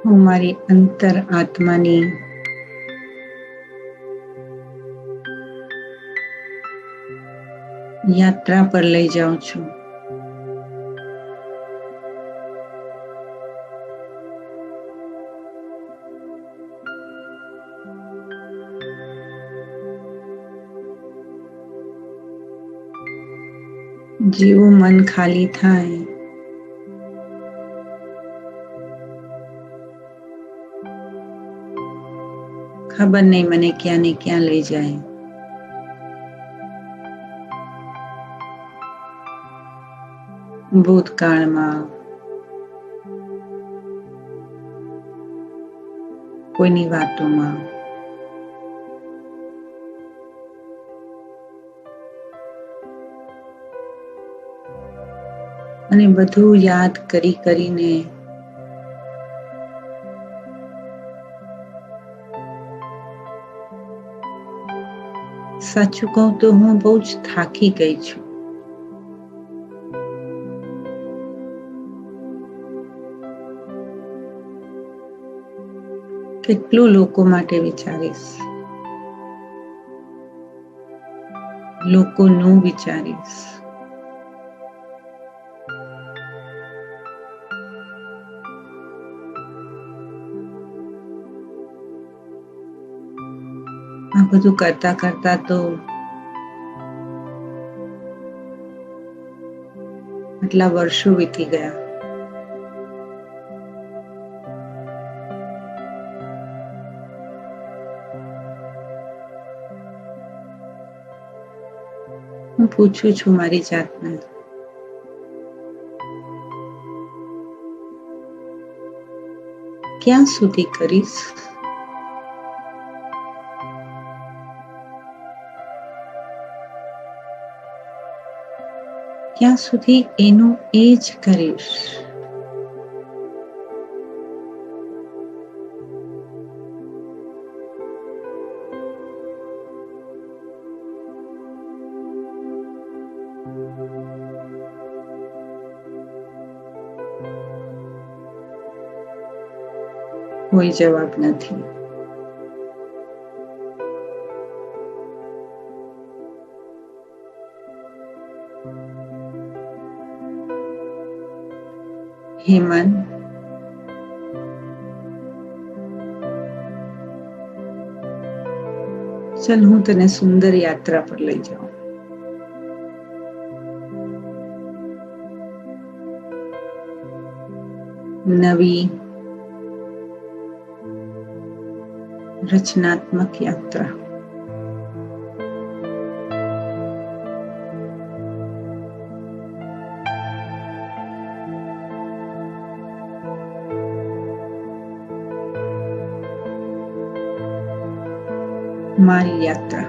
હું મારી અંતર આત્માની યાત્રા પર લઈ જાઉં છું. જેવું મન ખાલી થાય ખબર નહીં મને ક્યાં ને ક્યાં લઈ જાય. ભૂતકાળમાં કોઈની વાતોમાં અને બધું યાદ કરી કરીને સાચું કહું તો હું બહુ જ થાકી ગઈ છું. કેટલું લોકો માટે વિચારીશ, લોકોનું વિચારીશ. આ બધું કરતા કરતા તો આટલા વર્ષો વીતી ગયા. હું પૂછું છું મારી જાતને, ક્યાં સુધી કરીશ? ક્યાં સુધી એનું એ જ કરીશ? કોઈ જવાબ નથી. હેમંત, ચલ હું તને સુંદર યાત્રા પર લઈ જાઉં. નવી રચનાત્મક યાત્રા. મારી યાત્રા.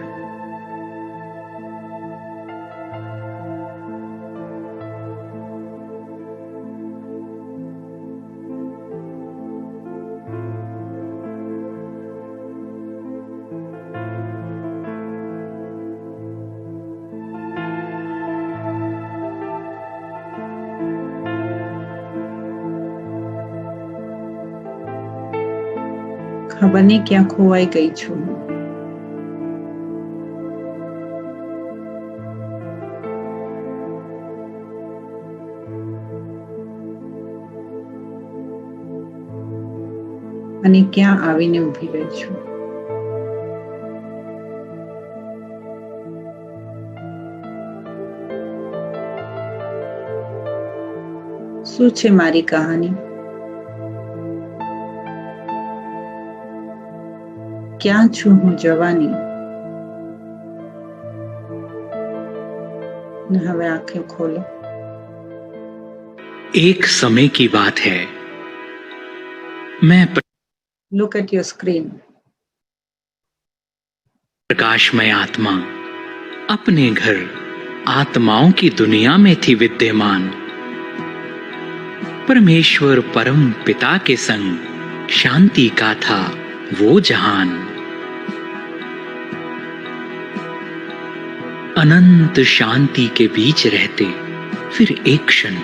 ખબર નહીં ક્યાં ખોવાઈ ગઈ છું. અને ક્યાં આવીને ઊભી રહી છું. શું છે મારી કહાની? ક્યાં છું હું જવાની? હવે आंखें खोलो. एक समय की बात है, मैं Look at your screen. प्रकाशमय आत्मा अपने घर आत्माओं की दुनिया में थी विद्यमान। परमेश्वर परम पिता के संग शांति का था वो जहान। अनंत शांति के बीच रहते फिर एक क्षण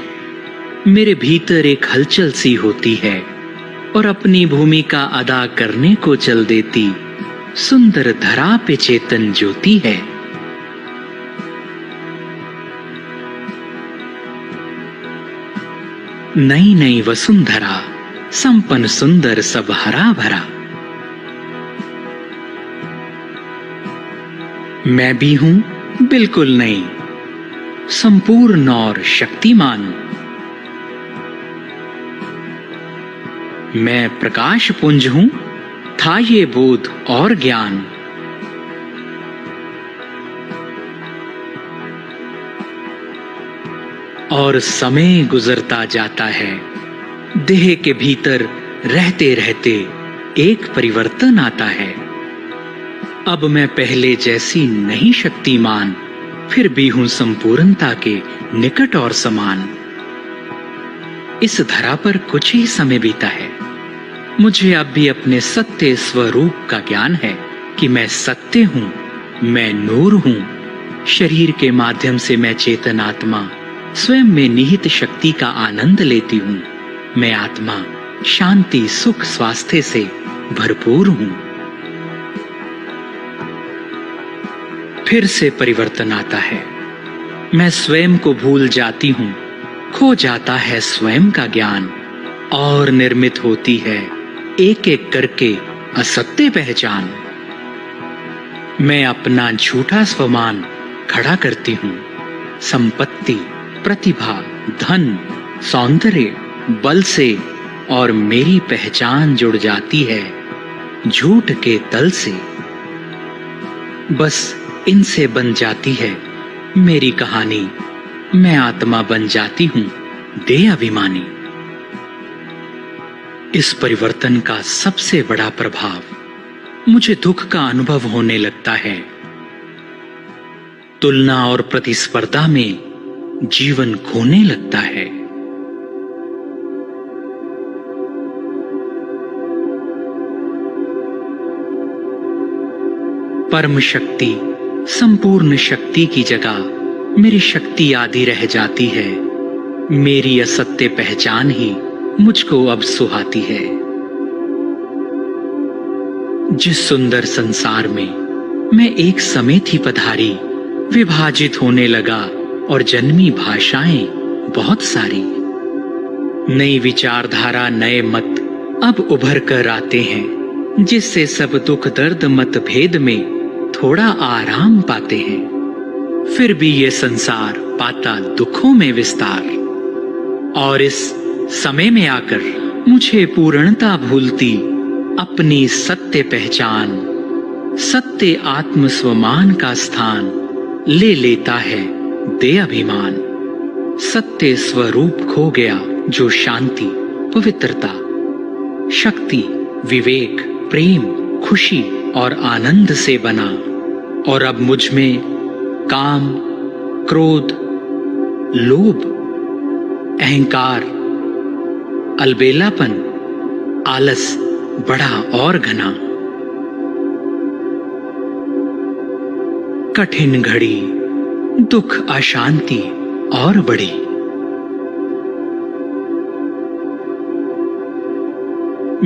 मेरे भीतर एक हलचल सी होती है और अपनी भूमिका अदा करने को चल देती सुंदर धरा पे चेतन ज्योति है। नई नई वसुंधरा, संपन्न सुंदर सब हरा भरा। मैं भी हूं बिल्कुल नई, संपूर्ण और शक्तिमान। मैं प्रकाश पुंज हूं, था ये बोध और ज्ञान। और समय गुजरता जाता है, देह के भीतर रहते रहते एक परिवर्तन आता है। अब मैं पहले जैसी नहीं शक्तिमान, फिर भी हूं संपूर्णता के निकट और समान। इस धरा पर कुछ ही समय बीता है, मुझे अब भी अपने सत्य स्वरूप का ज्ञान है कि मैं सत्य हूं, मैं नूर हूं। शरीर के माध्यम से मैं चेतन आत्मा स्वयं में निहित शक्ति का आनंद लेती हूं। मैं आत्मा शांति, सुख, स्वास्थ्य से भरपूर हूं। फिर से परिवर्तन आता है, मैं स्वयं को भूल जाती हूं, खो जाता है स्वयं का ज्ञान और निर्मित होती है एक एक करके असत्य पहचान। मैं अपना झूठा स्वमान खड़ा करती हूं। संपत्ति, प्रतिभा, धन, सौंदर्य, बल से और मेरी पहचान जुड़ जाती है झूठ के तल से। बस इनसे बन जाती है मेरी कहानी। मैं आत्मा बन जाती हूं देह अभिमानी। इस परिवर्तन का सबसे बड़ा प्रभाव मुझे दुख का अनुभव होने लगता है। तुलना और प्रतिस्पर्धा में जीवन खोने लगता है। परम शक्ति, संपूर्ण शक्ति की जगह मेरी शक्ति आदि रह जाती है। मेरी असत्य पहचान ही मुझको अब सुहाती है। जिस सुंदर संसार में मैं एक समय थी पधारी, विभाजित होने लगा और जन्मी भाषाएं बहुत सारी। नई विचारधारा, नए मत अब उभर कर आते हैं, जिससे सब दुख दर्द मतभेद में थोड़ा आराम पाते हैं। फिर भी ये संसार पाता दुखों में विस्तार, और इस समय में आकर मुझे पूर्णता भूलती अपनी सत्य पहचान, सत्य आत्म स्वमान का स्थान ले लेता है दे अभिमान। सत्य स्वरूप खो गया जो शांति, पवित्रता, शक्ति, विवेक, प्रेम, खुशी और आनंद से बना, और अब मुझ में काम, क्रोध, लोभ, अहंकार, अलबेलापन, आलस बढ़ा और घना। कठिन घड़ी, दुख, अशांति और बढ़ी।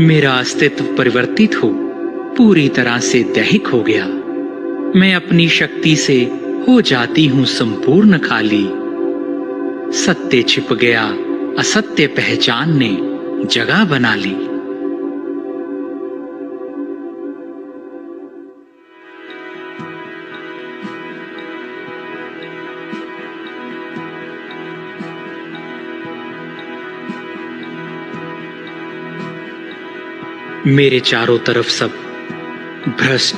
मेरा अस्तित्व परिवर्तित हो पूरी तरह से दैहिक हो गया। मैं अपनी शक्ति से हो जाती हूं संपूर्ण खाली। सत्य छिप गया, असत्य पहचान ने जगह बना ली। मेरे चारों तरफ सब भ्रष्ट,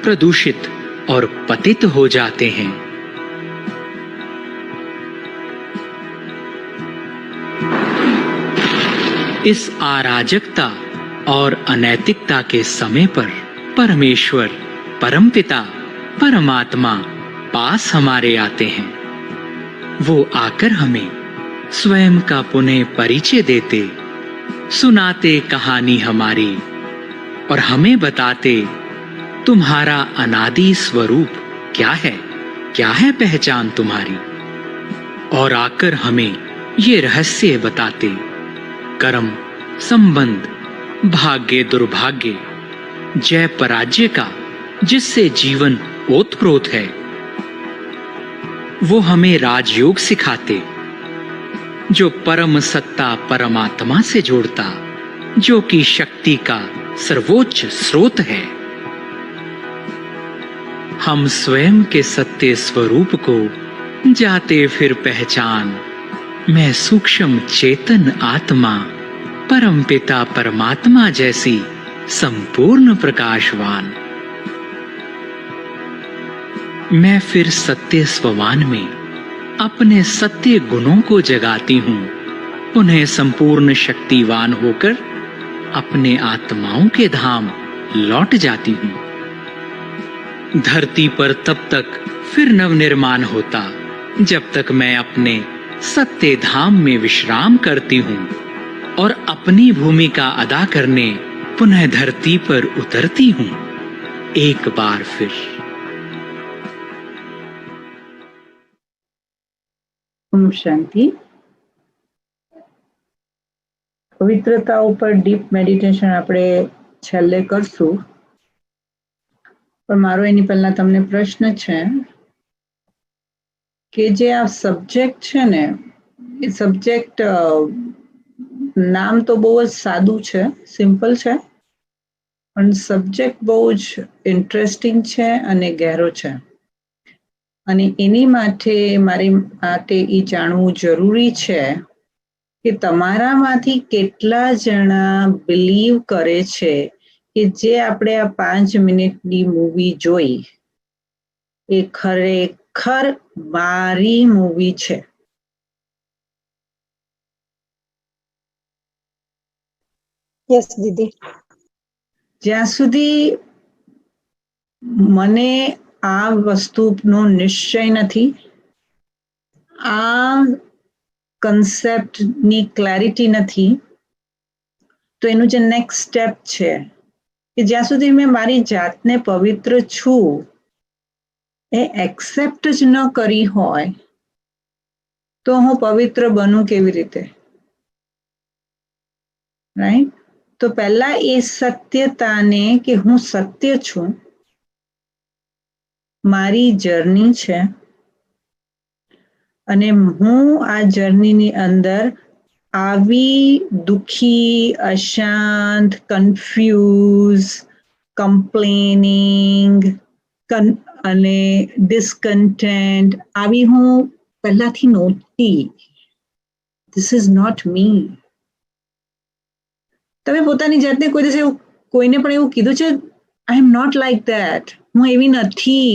प्रदूषित और पतित हो जाते हैं। इस अराजकता और अनैतिकता के समय पर परमेश्वर, परमपिता, परमात्मा पास हमारे आते हैं। वो आकर हमें स्वयं का पुनः परिचय देते, सुनाते कहानी हमारी और हमें बताते तुम्हारा अनादि स्वरूप क्या है पहचान तुम्हारी। और आकर हमें ये रहस्य बताते। कर्म, संबंध, भाग्य दुर्भाग्य, जय पराजय का जिससे जीवन ओतप्रोत है, वो हमें राजयोग सिखाते, जो परम सत्ता परमात्मा से जोड़ता, जो कि शक्ति का सर्वोच्च स्रोत है। हम स्वयं के सत्य स्वरूप को जाते फिर पहचान, मैं सूक्ष्म चेतन आत्मा, परम पिता परमात्मा जैसी संपूर्ण प्रकाशवान। मैं फिर सत्य स्वमान में अपने सत्य गुणों को जगाती हूँ, पुनः संपूर्ण शक्तिवान होकर अपने आत्माओं के धाम लौट जाती हूँ। धरती पर तब तक फिर नवनिर्माण होता जब तक मैं अपने सत्य धाम में विश्राम करती हूँ और अपनी भूमिका अदा करने पुनः धरती पर उतरती हूँ एक बार फिर। ओम शांति। पवित्रता ઉપર ડીપ મેડિટેશન આપણે છેલ્લે કરશું, પણ મારો એની પહેલા તમને પ્રશ્ન છે કે જે આ સબ્જેક્ટ છે ને, એ સબ્જેક્ટ નામ તો બહુ જ સાદું છે, સિમ્પલ છે, પણ સબ્જેક્ટ બહુ જ ઇન્ટરેસ્ટિંગ છે અને ગહેરો છે, અને એની માટે મારી માટે એ જાણવું જરૂરી છે કે તમારામાંથી કેટલા જણા બિલીવ કરે છે કે જે આપણે આ 5 મિનિટની મૂવી જોઈ એ ખરેખર મારી મૂવી છે? યસ દીદી. જ્યાં સુધી મને આ વસ્તુનો નિશ્ચય નથી, આ કન્સેપ્ટની ક્લેરિટી નથી, તો એનું જે નેક્સ્ટ સ્ટેપ છે કે જ્યાં સુધી મેં મારી જાતને પવિત્ર છું એ એક્સેપ્ટ જ ન કરી હોય તો હું પવિત્ર બનું કેવી રીતે? રાઈટ? તો પહેલા એ સત્યતાને કે હું સત્ય છું, મારી જર્ની છે અને હું આ જર્નીની અંદર આવી દુઃખી, અશાંત, કન્ફ્યુઝ, કમ્પ્લેનિંગ અને ડિસ્કન્ટેન્ટ આવી હું પહેલાથી નહોતી. ધીસ ઇઝ નોટ મી. તમે પોતાની જાતને કોઈ દિવસ કોઈને પણ એવું કીધું છે, આઈ એમ નોટ લાઈક ધેટ, હું એવી નથી,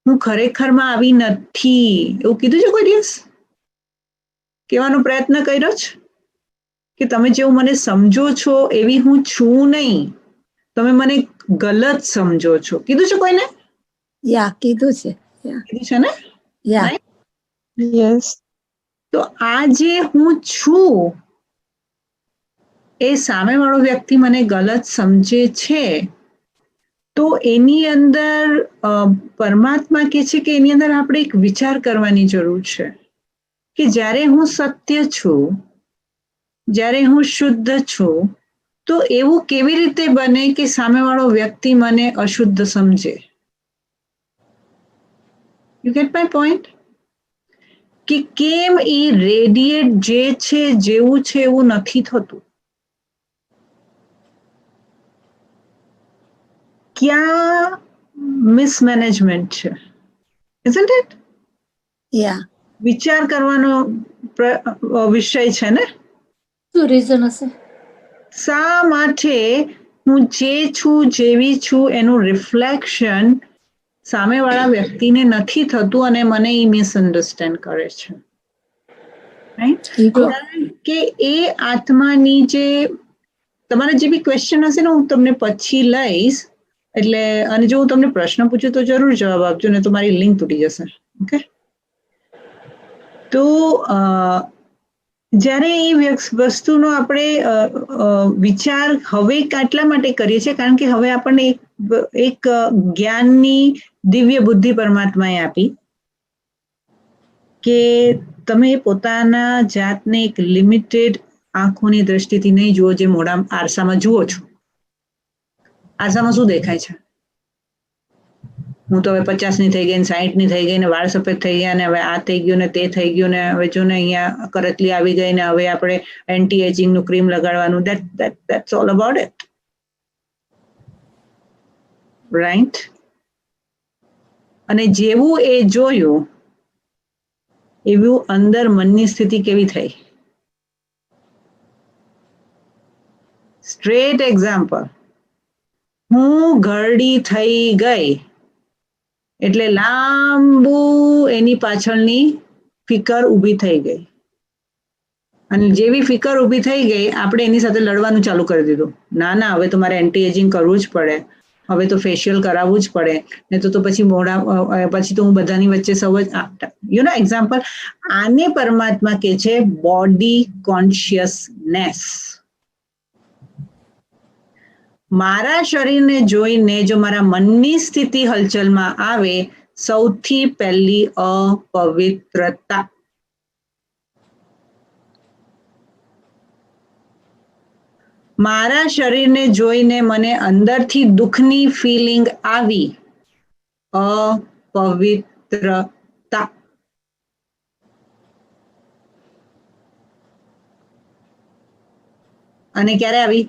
હું ખરેખરમાં આવી નથી, એવું કીધું છે કોઈ દિવસ? કહેવાનો પ્રયત્ન કર્યો છે કે તમે જેવું મને સમજો છો એવી હું છું નહીં, તમે મને ગલત સમજો છો? કીધું છે કોઈને? યા કીધું છે. કીધું છે ને? યા યસ. તો આ જે હું છું એ સામેવાળો વ્યક્તિ મને ગલત સમજે છે, તો એની અંદર પરમાત્મા કહે છે કે એની અંદર આપણે એક વિચાર કરવાની જરૂર છે કે જ્યારે હું સત્ય છું, જ્યારે હું શુદ્ધ છું, તો એવું કેવી રીતે બને કે સામેવાળો વ્યક્તિ મને અશુદ્ધ સમજે? You get my point? કે કેમ એ રેડિયેટ જે છે, જેવું છે એવું નથી થતું? ક્યાં મિસમેનેજમેન્ટ છે? isn't it? યા વિચાર કરવાનો વિષય છે ને? શું રીઝન હશે? શા માટે હું જે છું, જેવી છું એનું રિફ્લેક્શન સામેવાળા વ્યક્તિને નથી થતું અને મને એ મિસઅન્ડરસ્ટેન્ડ કરે છે? રાઈટ? કારણ કે એ આત્માની જે તમારા જે બી ક્વેશ્ચન હશે ને હું તમને પછી લઈશ, એટલે અને જો હું તમને પ્રશ્ન પૂછું તો જરૂર જવાબ આપજો, ને તો મારી લિંક તૂટી જશે. ઓકે? તો જ્યારે એ વસ્તુનો આપણે વિચાર હવે એટલા માટે કરીએ છીએ કારણ કે હવે આપણને એક જ્ઞાનની દિવ્ય બુદ્ધિ પરમાત્માએ આપી, કે તમે પોતાના જાતને એક લિમિટેડ આંખોની દ્રષ્ટિથી નહીં જુઓ, જે મોઢા આરસામાં જુઓ છો. આરસામાં શું દેખાય છે? હું તો હવે 50 ની થઈ ગઈ, 60 ની થઈ ગઈ ને વાળ સફેદ થઈ ગયા ને હવે આ થઈ ગયું ને તે થઈ ગયું ને હવે જો ને અહીંયા કરતલી આવી ગઈ ને હવે આપણે એન્ટી એજિંગ નું cream લગાડવાનું. that's all about it, right? અને જેવું એ જોયું એવું અંદર મનની સ્થિતિ કેવી થઈ? સ્ટ્રેટ એક્ઝામ્પલ, હું ઘરડી થઈ ગઈ એટલે લાંબુ એની પાછળની ફિકર ઊભી થઈ ગઈ, અને જેવી ફિકર ઊભી થઈ ગઈ આપણે એની સાથે લડવાનું ચાલુ કરી દીધું. ના ના, હવે તો મારે એન્ટી એજિંગ કરવું જ પડે, હવે તો ફેશિયલ કરાવવું જ પડે, ને તો પછી મોઢા પછી તો હું બધાની વચ્ચે સૌ યુ નો એક્ઝામ્પલ. આને પરમાત્મા કે છે બોડી કોન્શિયસનેસ. મારા શરીરને જોઈને જો મારા મનની સ્થિતિ હલચલમાં આવે, સૌથી પહેલી અપવિત્રતા. મારા શરીરને જોઈને મને અંદરથી દુઃખની ફિલિંગ આવી, અપવિત્રતા. અને ક્યારે આવી?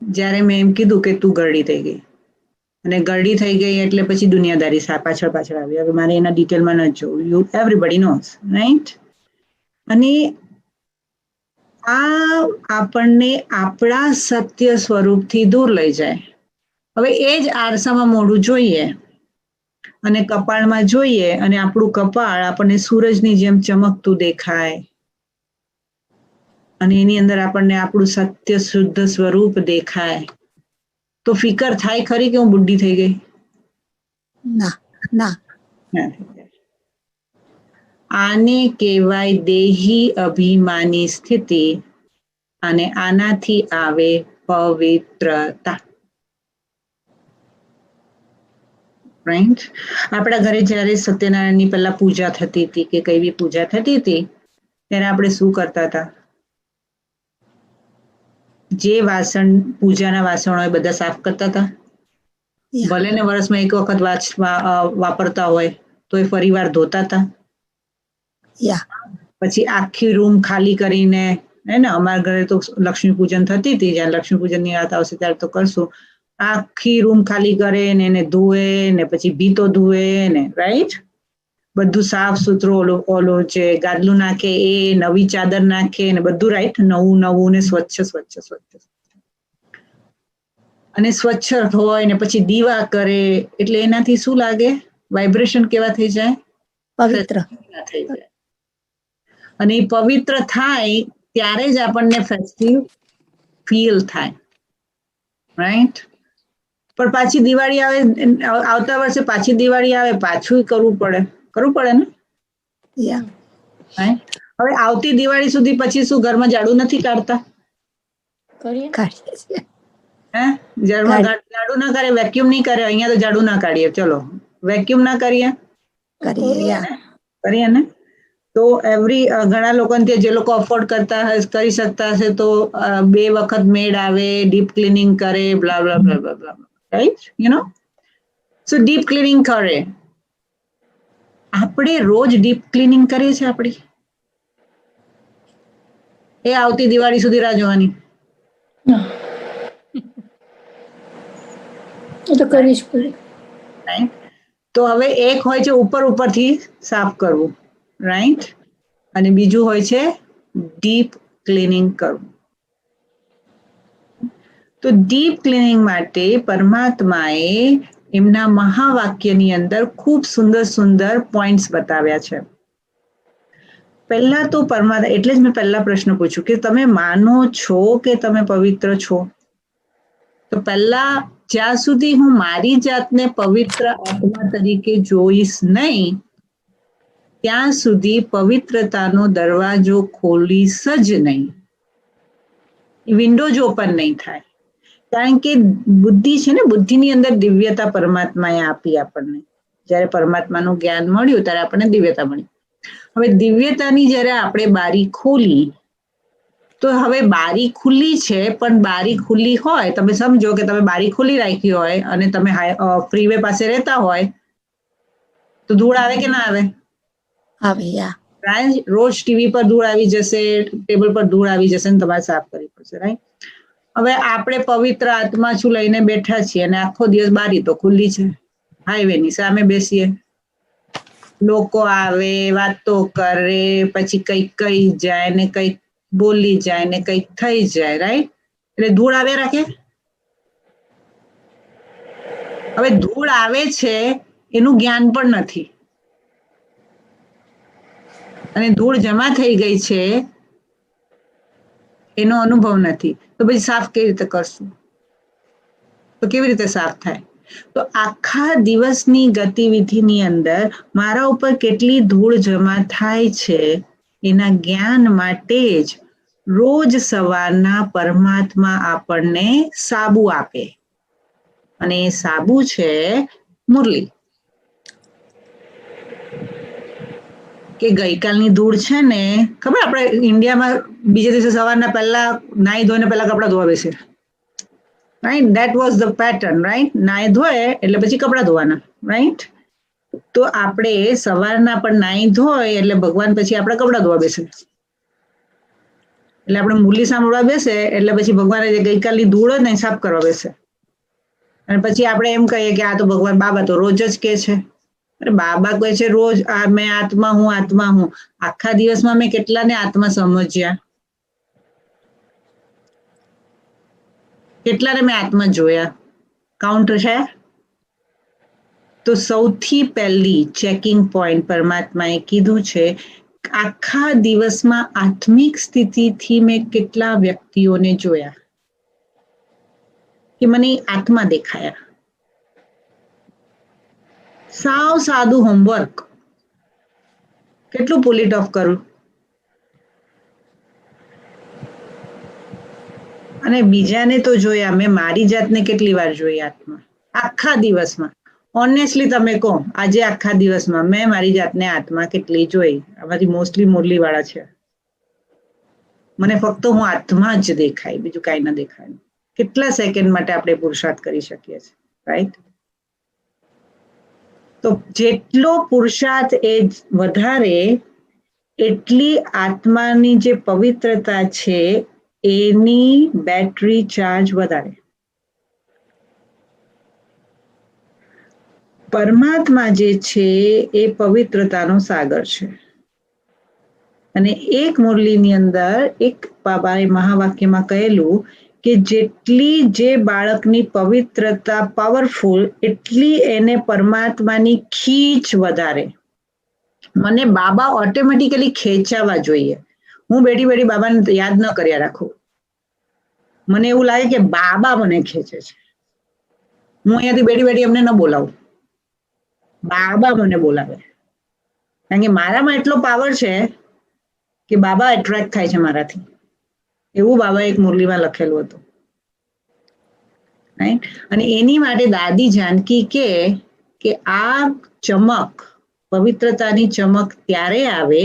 જ્યારે મેં એમ કીધું કે તું ગરડી થઈ ગઈ, અને ગરડી થઈ ગઈ એટલે પછી દુનિયાદારી પાછળ આવી. હવે મારે એના ડિટેલમાં ન જોવું, યુ એવરીબડી નોઝ, રાઈટ? અને આ આપણને આપણા સત્ય સ્વરૂપથી દૂર લઈ જાય. હવે એ જ આરસામાં મોઢું જોઈએ અને કપાળમાં જોઈએ, અને આપણું કપાળ આપણને સૂરજની જેમ ચમકતું દેખાય, અને એની અંદર આપણને આપણું સત્ય શુદ્ધ સ્વરૂપ દેખાય, તો ફિકર થાય ખરી કે હું બુઢી થઈ ગઈ? ના ના. આને કહેવાય દેહી અભિમાની સ્થિતિ, અને આનાથી આવે પવિત્રતા. રાઈટ? આપણા ઘરે જ્યારે સત્યનારાયણની પહેલા પૂજા થતી હતી કે કઈ બી પૂજા થતી હતી ત્યારે આપણે શું કરતા હતા? જે વાસણ પૂજાના વાસણો હોય બધા સાફ કરતા હતા. ભલે ને વર્ષમાં એક વખત વાપરતા હોય તો એ ફરીવાર ધોતા હતા. પછી આખી રૂમ ખાલી કરીને, હે ને, અમારા ઘરે તો લક્ષ્મી પૂજન થતી હતી, જ્યારે લક્ષ્મી પૂજનની વાત આવશે ત્યારે તો કરશું, આખી રૂમ ખાલી કરે ને એને ધોવે ને પછી ભીતો ધોવે ને, રાઈટ? બધું સાફ સુથરું, ઓલો છે ગાદલું નાખે, એ નવી ચાદર નાખે ને બધું, રાઈટ? નવું નવું ને સ્વચ્છ. અને સ્વચ્છ હોય ને પછી દીવા કરે એટલે એનાથી શું લાગે? વાઇબ્રેશન કેવા થઈ જાય? પવિત્ર થઈ જાય. અને એ પવિત્ર થાય ત્યારે જ આપણને ફેસ્ટિવ ફીલ થાય, રાઈટ? પણ પાછી દિવાળી આવે, આવતા વર્ષે પાછી દિવાળી આવે, પાછું કરવું પડે ને? હવે આવતી દિવાળી સુધી પછી શું ઘરમાં ઝાડુ નથી કાઢતા? હે, ઝાડુ ના કરે, વેક્યુમ નહીં કરે. અહીંયા તો ઝાડુ ના કાઢીએ, ચલો વેક્યુમ ના કરીએ ને? તો ઘણા લોકો જે લોકો અફોર્ડ કરી શકતા હશે તો 2 વખત મેડ આવે, ડીપ ક્લિનિંગ કરે, બ્લા બ્લા બ્લા બ્લા બ્લા, right? You know, so deep cleaning કરે. આપણે રોજ ડીપ ક્લિનિંગ કરીએ છીએ આપણી? એ આવતી દિવાળી સુધી રાહ જોવાની? તો કરવી જ પડે. તો હવે એક હોય છે ઉપરથી સાફ કરવું, રાઈટ? અને બીજું હોય છે ડીપ ક્લિનિંગ કરવું. તો ડીપ ક્લિનિંગ માટે પરમાત્માએ એમના મહાવાક્યની અંદર ખૂબ સુંદર સુંદર પોઈન્ટ્સ બતાવ્યા છે. પહેલા તો પરમાત્મા, એટલે જ મેં પહેલા પ્રશ્ન પૂછ્યું કે તમે માનો છો કે તમે પવિત્ર છો? તો પહેલા જ્યાં સુધી હું મારી જાતને પવિત્ર આત્મા તરીકે જોઈશ નહીં, ત્યાં સુધી પવિત્રતાનો દરવાજો ખોલીશ જ નહીં, વિન્ડો જ ઓપન નહીં થાય. કારણ કે બુદ્ધિ છે ને, બુદ્ધિની અંદર દિવ્યતા પરમાત્માએ આપી આપણને. જ્યારે પરમાત્માનું જ્ઞાન મળ્યું ત્યારે આપણને દિવ્યતા મળી. હવે દિવ્યતાની જ્યારે આપણે બારી ખોલી, તો હવે બારી ખુલ્લી છે, પણ બારી ખુલ્લી હોય, તમે સમજો કે તમે બારી ખુલ્લી રાખી હોય અને તમે ફ્રીવે પાસે રહેતા હોય તો ધૂળ આવે કે ના આવે? આવે. યા. રાઈટ? રોજ ટીવી પર ધૂળ આવી જશે, ટેબલ પર ધૂળ આવી જશે ને તમારે સાફ કરવી પડશે. રાઈટ? હવે આપણે પવિત્ર આત્મા છું લઈને બેઠા છીએ અને આખો દિવસ બારી તો ખુલ્લી છે, હાઈવે ની સામે બેસીએ, લોકો આવે, વાતો કરે, પછી કંઈક કહી જાય ને કંઈક બોલી જાય ને કંઈક થઈ જાય. રાઈટ? એટલે ધૂળ આવે રાખે. હવે ધૂળ આવે છે એનું જ્ઞાન પણ નથી અને ધૂળ જમા થઈ ગઈ છે એનો અનુભવ નથી, તો પછી સાફ કેવી રીતે કરશું? તો કેવી રીતે સાફ થાય? તો આખા દિવસની ગતિવિધિની અંદર મારા ઉપર કેટલી ધૂળ જમા થાય છે એના જ્ઞાન માટે જ રોજ સવારના પરમાત્મા આપણને સાબુ આપે, અને એ સાબુ છે મુરલી. કે ગઈકાલની ધૂળ છે ને, ખબર આપણે ઇન્ડિયામાં બીજે દિવસે સવારના પહેલા નાઈ ધોઈને પહેલા કપડાં ધોવા બેસે, right? That was the pattern, right? નાઈ ધોય એટલે પછી કપડાં ધોવાના, રાઈટ? તો આપણે સવારના પણ નાઈ ધોય એટલે ભગવાન પછી આપણા કપડાં ધોવા બેસે, એટલે આપણે મુરલી સાંભળવા બેસે એટલે પછી ભગવાન ગઈકાલની ધૂળ જ ને સાફ કરવા બેસે, અને પછી આપણે એમ કહીએ કે આ તો ભગવાન બાબા તો રોજ જ કે છે. અરે બાબા કહે છે રોજ આ મેં આત્મા હું, આત્મા હું. આખા દિવસમાં મેં કેટલાને આત્મા સમજ્યા? કેટલાને મેં આત્મા જોયા? કાઉન્ટ છે? તો સૌથી પહેલી ચેકિંગ પોઈન્ટ પરમાત્માએ કીધું છે, આખા દિવસમાં આત્મિક સ્થિતિથી મેં કેટલા વ્યક્તિઓને જોયા કે મને આત્મા દેખાયા. સાવ સાદું હોમવર્ક, કેટલું પુલ ઇટ ઓફ કરું? અને બીજાને તો જોયા, મેં મારી જાતને કેટલી વાર જોઈ આત્મા આખા દિવસમાં? ઓનેસ્ટલી તમે કહો, આજે આખા દિવસમાં મેં મારી જાતને આત્મા કેટલી જોઈ? આમાંથી મોસ્ટલી મુરલી વાળા છે. મને ફક્ત હું આત્મા જ દેખાય, બીજું કાંઈ ના દેખાય. કેટલા સેકન્ડ માટે આપણે પુરુષાર્થ કરી શકીએ છીએ? રાઈટ? તો જેટલો પુરુષાર્થ એ વધારે, એટલી આત્માની જે પવિત્રતા છે એની બેટરી ચાર્જ વધારે. પરમાત્મા જે છે એ પવિત્રતાનો સાગર છે, અને એક મુરલીની અંદર એક બાબાએ મહાવાક્યમાં કહેલું કે જેટલી જે બાળકની પવિત્રતા પાવરફુલ, એટલી એને પરમાત્માની ખીચ વધારે. મને બાબા ઓટોમેટિકલી ખેંચાવા જોઈએ. હું બેઠી બેઠી બાબાને યાદ ન કર્યા રાખું. મને એવું લાગે કે બાબા મને ખેંચે છે. હું અહીંયાથી બેઠી બેઠી એમને ન બોલાવું, બાબા મને બોલાવે, કારણ કે મારામાં એટલો પાવર છે કે બાબા એટ્રેક્ટ થાય છે મારાથી. એવું બાબા એક મુરલીમાં લખેલું હતું, રાઈટ? અને એની માટે દાદી જાનકી કે આ ચમક, પવિત્રતાની ચમક ત્યારે આવે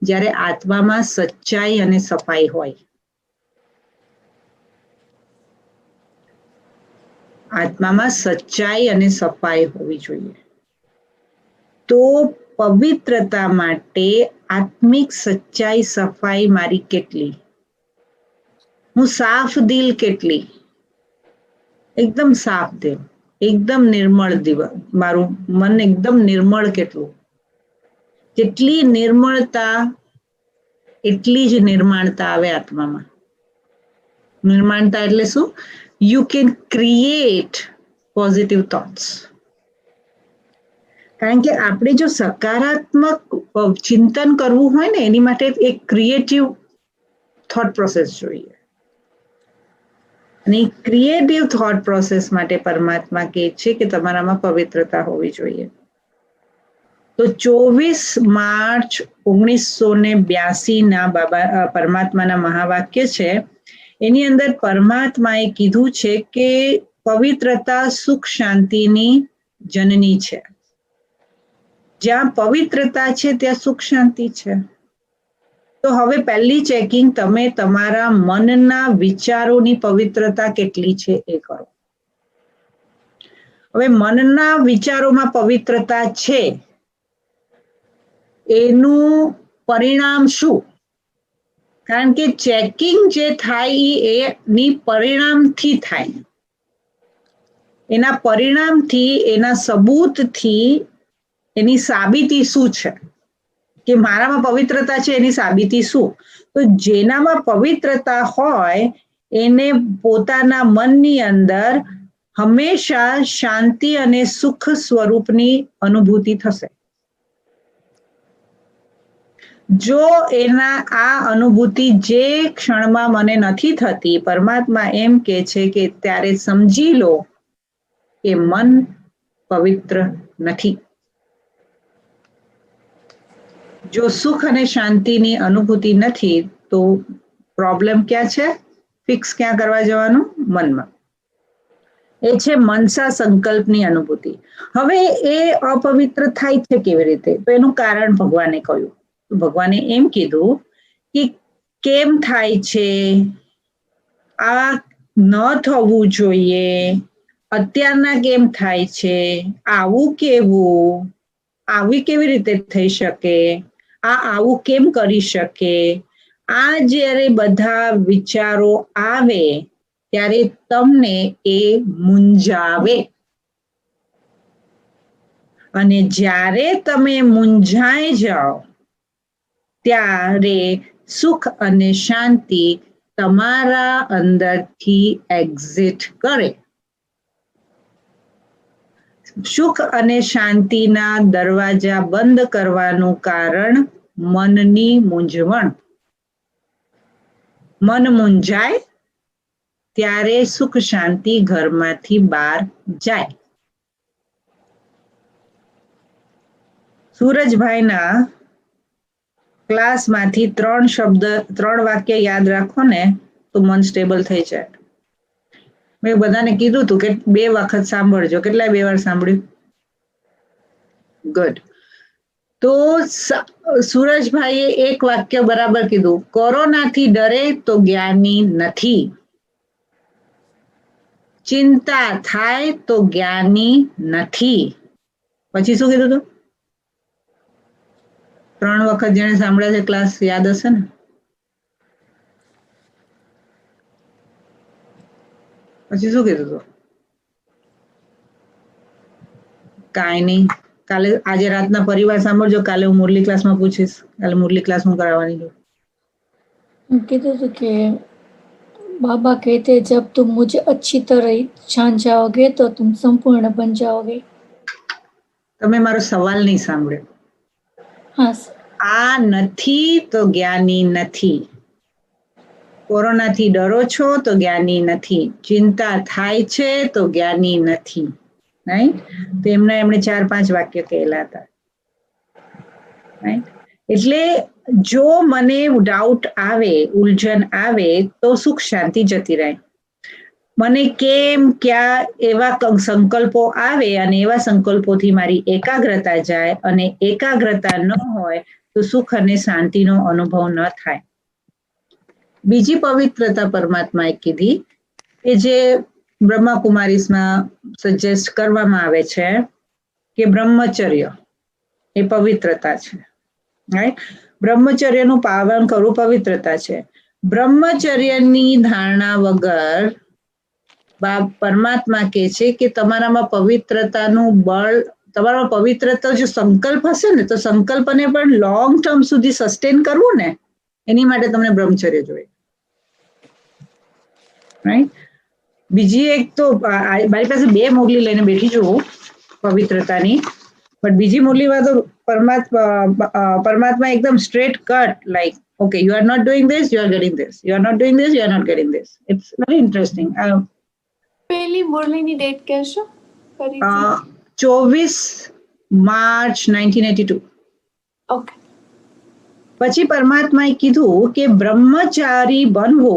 જ્યારે આત્મામાં સચ્ચાઈ અને સફાઈ હોય. આત્મામાં સચ્ચાઈ અને સફાઈ હોવી જોઈએ. તો પવિત્રતા માટે આત્મિક સચ્ચાઈ સફાઈ મારી કેટલી? હું સાફ દિલ કેટલી? એકદમ સાફ દિલ, એકદમ નિર્મળ દિલ, મારું મન એકદમ નિર્મળ કેટલું? જેટલી નિર્મળતા એટલી જ નિર્માણતા આવે આત્મામાં. નિર્માણતા એટલે શું? You can create positive thoughts. કારણ કે આપણે જો સકારાત્મક ચિંતન કરવું હોય ને, એની માટે એક ક્રિએટિવ થોટ પ્રોસેસ જોઈએ, અને ક્રિએટિવ થોટ પ્રોસેસ માટે પરમાત્મા કહે છે કે તમારામાં પવિત્રતા હોવી જોઈએ. તો 24 માર્ચ 1982 બાબા પરમાત્માના મહાવાક્ય છે, એની અંદર પરમાત્માએ કીધું છે કે પવિત્રતા સુખ શાંતિની જનની છે. જ્યાં પવિત્રતા છે ત્યાં સુખ શાંતિ છે. તો હવે પહેલી ચેકિંગ તમે તમારા મનના વિચારોની પવિત્રતા કેટલી છે એ કરો. હવે મનના વિચારોમાં પવિત્રતા છે એનું પરિણામ શું? કારણ કે ચેકિંગ જે થાય એની પરિણામથી થાય, એના પરિણામથી, એના સબૂતથી એની સાબિતી શું છે કે મારામાં પવિત્રતા છે એની સાબિતી શું? તો જેનામાં પવિત્રતા હોય એને પોતાના મનની અંદર હંમેશા શાંતિ અને સુખ સ્વરૂપની અનુભૂતિ થશે. જો એના આ અનુભૂતિ જે ક્ષણમાં મને નથી થતી, પરમાત્મા એમ કે છે કે ત્યારે સમજી લો કે મન પવિત્ર નથી. જો સુખ અને શાંતિની અનુભૂતિ નથી તો પ્રોબ્લેમ ક્યાં છે? ફિક્સ ક્યાં કરવા જવાનું? મનમાં. એ છે મનસા સંકલ્પની અનુભૂતિ. હવે એ અપવિત્ર થાય છે કેવી રીતે? તો એનું કારણ ભગવાને કહ્યું. ભગવાને એમ કીધું કે કેમ થાય છે, આ ન થવું જોઈએ, અત્યારના કેમ થાય છે, આવું કેવું, આવી કેવી રીતે થઈ શકે, આ આવું કેમ કરી શકે, આ જ્યારે બધા વિચારો આવે ત્યારે તમને એ મૂંઝાવે. અને જ્યારે તમે મૂંઝાઈ જાઓ ત્યારે સુખ અને શાંતિ તમારા અંદરથી એક્ઝિટ કરે. સુખ અને શાંતિના દરવાજા બંધ કરવાનું કારણ મનની મૂંઝવણ. મન મૂંઝાય ત્યારે સુખ શાંતિ ઘરમાંથી બહાર જાય. સૂરજભાઈના ક્લાસમાંથી 3 વાક્ય યાદ રાખો ને તો મન સ્ટેબલ થઈ જાય. મેં બધાને કીધું હતું કે 2 વખત સાંભળજો. કેટલાય 2 વાર સાંભળ્યું? ગુડ. તો સૂરજભાઈએ એક વાક્ય બરાબર કીધું, કોરોનાથી ડરે તો જ્ઞાની નથી, ચિંતા થાય તો જ્ઞાની નથી. પછી શું કીધું હતું? 3 વખત જેને સાંભળ્યા છે ક્લાસ યાદ હશે ને? પછી શું કીધું હતું? કાંઈ નહીં, કાલે આજે રાતના પરિવાર સાંભળજો. કાલે હું મુરલી ક્લાસમાં પૂછીશ. કાલે મુરલી ક્લાસ હું કરાવવાની છું. કીધું હતું કે बाबा कहते जब तुम मुझे अच्छी तरह जान जाओगे तो तुम संपूर्ण बन जाओगे. તમે મારો સવાલ નહીં સાંભળ્યો. हाँ આ નથી તો જ્ઞાની નથી. કોરોનાથી ડરો છો તો જ્ઞાની નથી, ચિંતા થાય છે તો જ્ઞાની નથી. રાઈટ? તો એમણે 4-5 વાક્ય કહેલા હતા. રાઈટ? એટલે જો મને ડાઉટ આવે, ઉલઝન આવે તો સુખ શાંતિ જતી રહે. મને કેમ ક્યાં એવા સંકલ્પો આવે અને એવા સંકલ્પોથી મારી એકાગ્રતા જાય અને એકાગ્રતા ન હોય તો સુખ અને શાંતિનો અનુભવ ન થાય. બીજી પવિત્રતા પરમાત્માએ કીધી કે જે બ્રહ્માકુમારીસમાં સજેસ્ટ કરવામાં આવે છે કે બ્રહ્મચર્ય એ પવિત્રતા છે. રાઈટ? બ્રહ્મચર્યનું પાલન કરવું પવિત્રતા છે. બ્રહ્મચર્યની ધારણા વગર પરમાત્મા કહે છે કે તમારામાં પવિત્રતાનું બળ, તમારામાં પવિત્રતા જો સંકલ્પ હશે ને તો સંકલ્પને પણ લોંગ ટર્મ સુધી સસ્ટેન કરવું ને એની માટે તમને બ્રહ્મચર્ય જોઈએ. રાઈટ? બીજી એક તો મારી પાસે 2 મુરલી લઈને બેઠી છું પવિત્રતાની, બટ બીજી મુરલીમાં તો પરમાત્મા એકદમ straight cut, like okay you are not doing this, you are getting this, you are not doing this, you are not getting this. It's very interesting. પહેલી મુરલીની ડેટ કહેશો? 24 માર્ચ 1982. ઓકે. પછી પરમાત્માએ કીધું કે બ્રહ્મચારી બનવો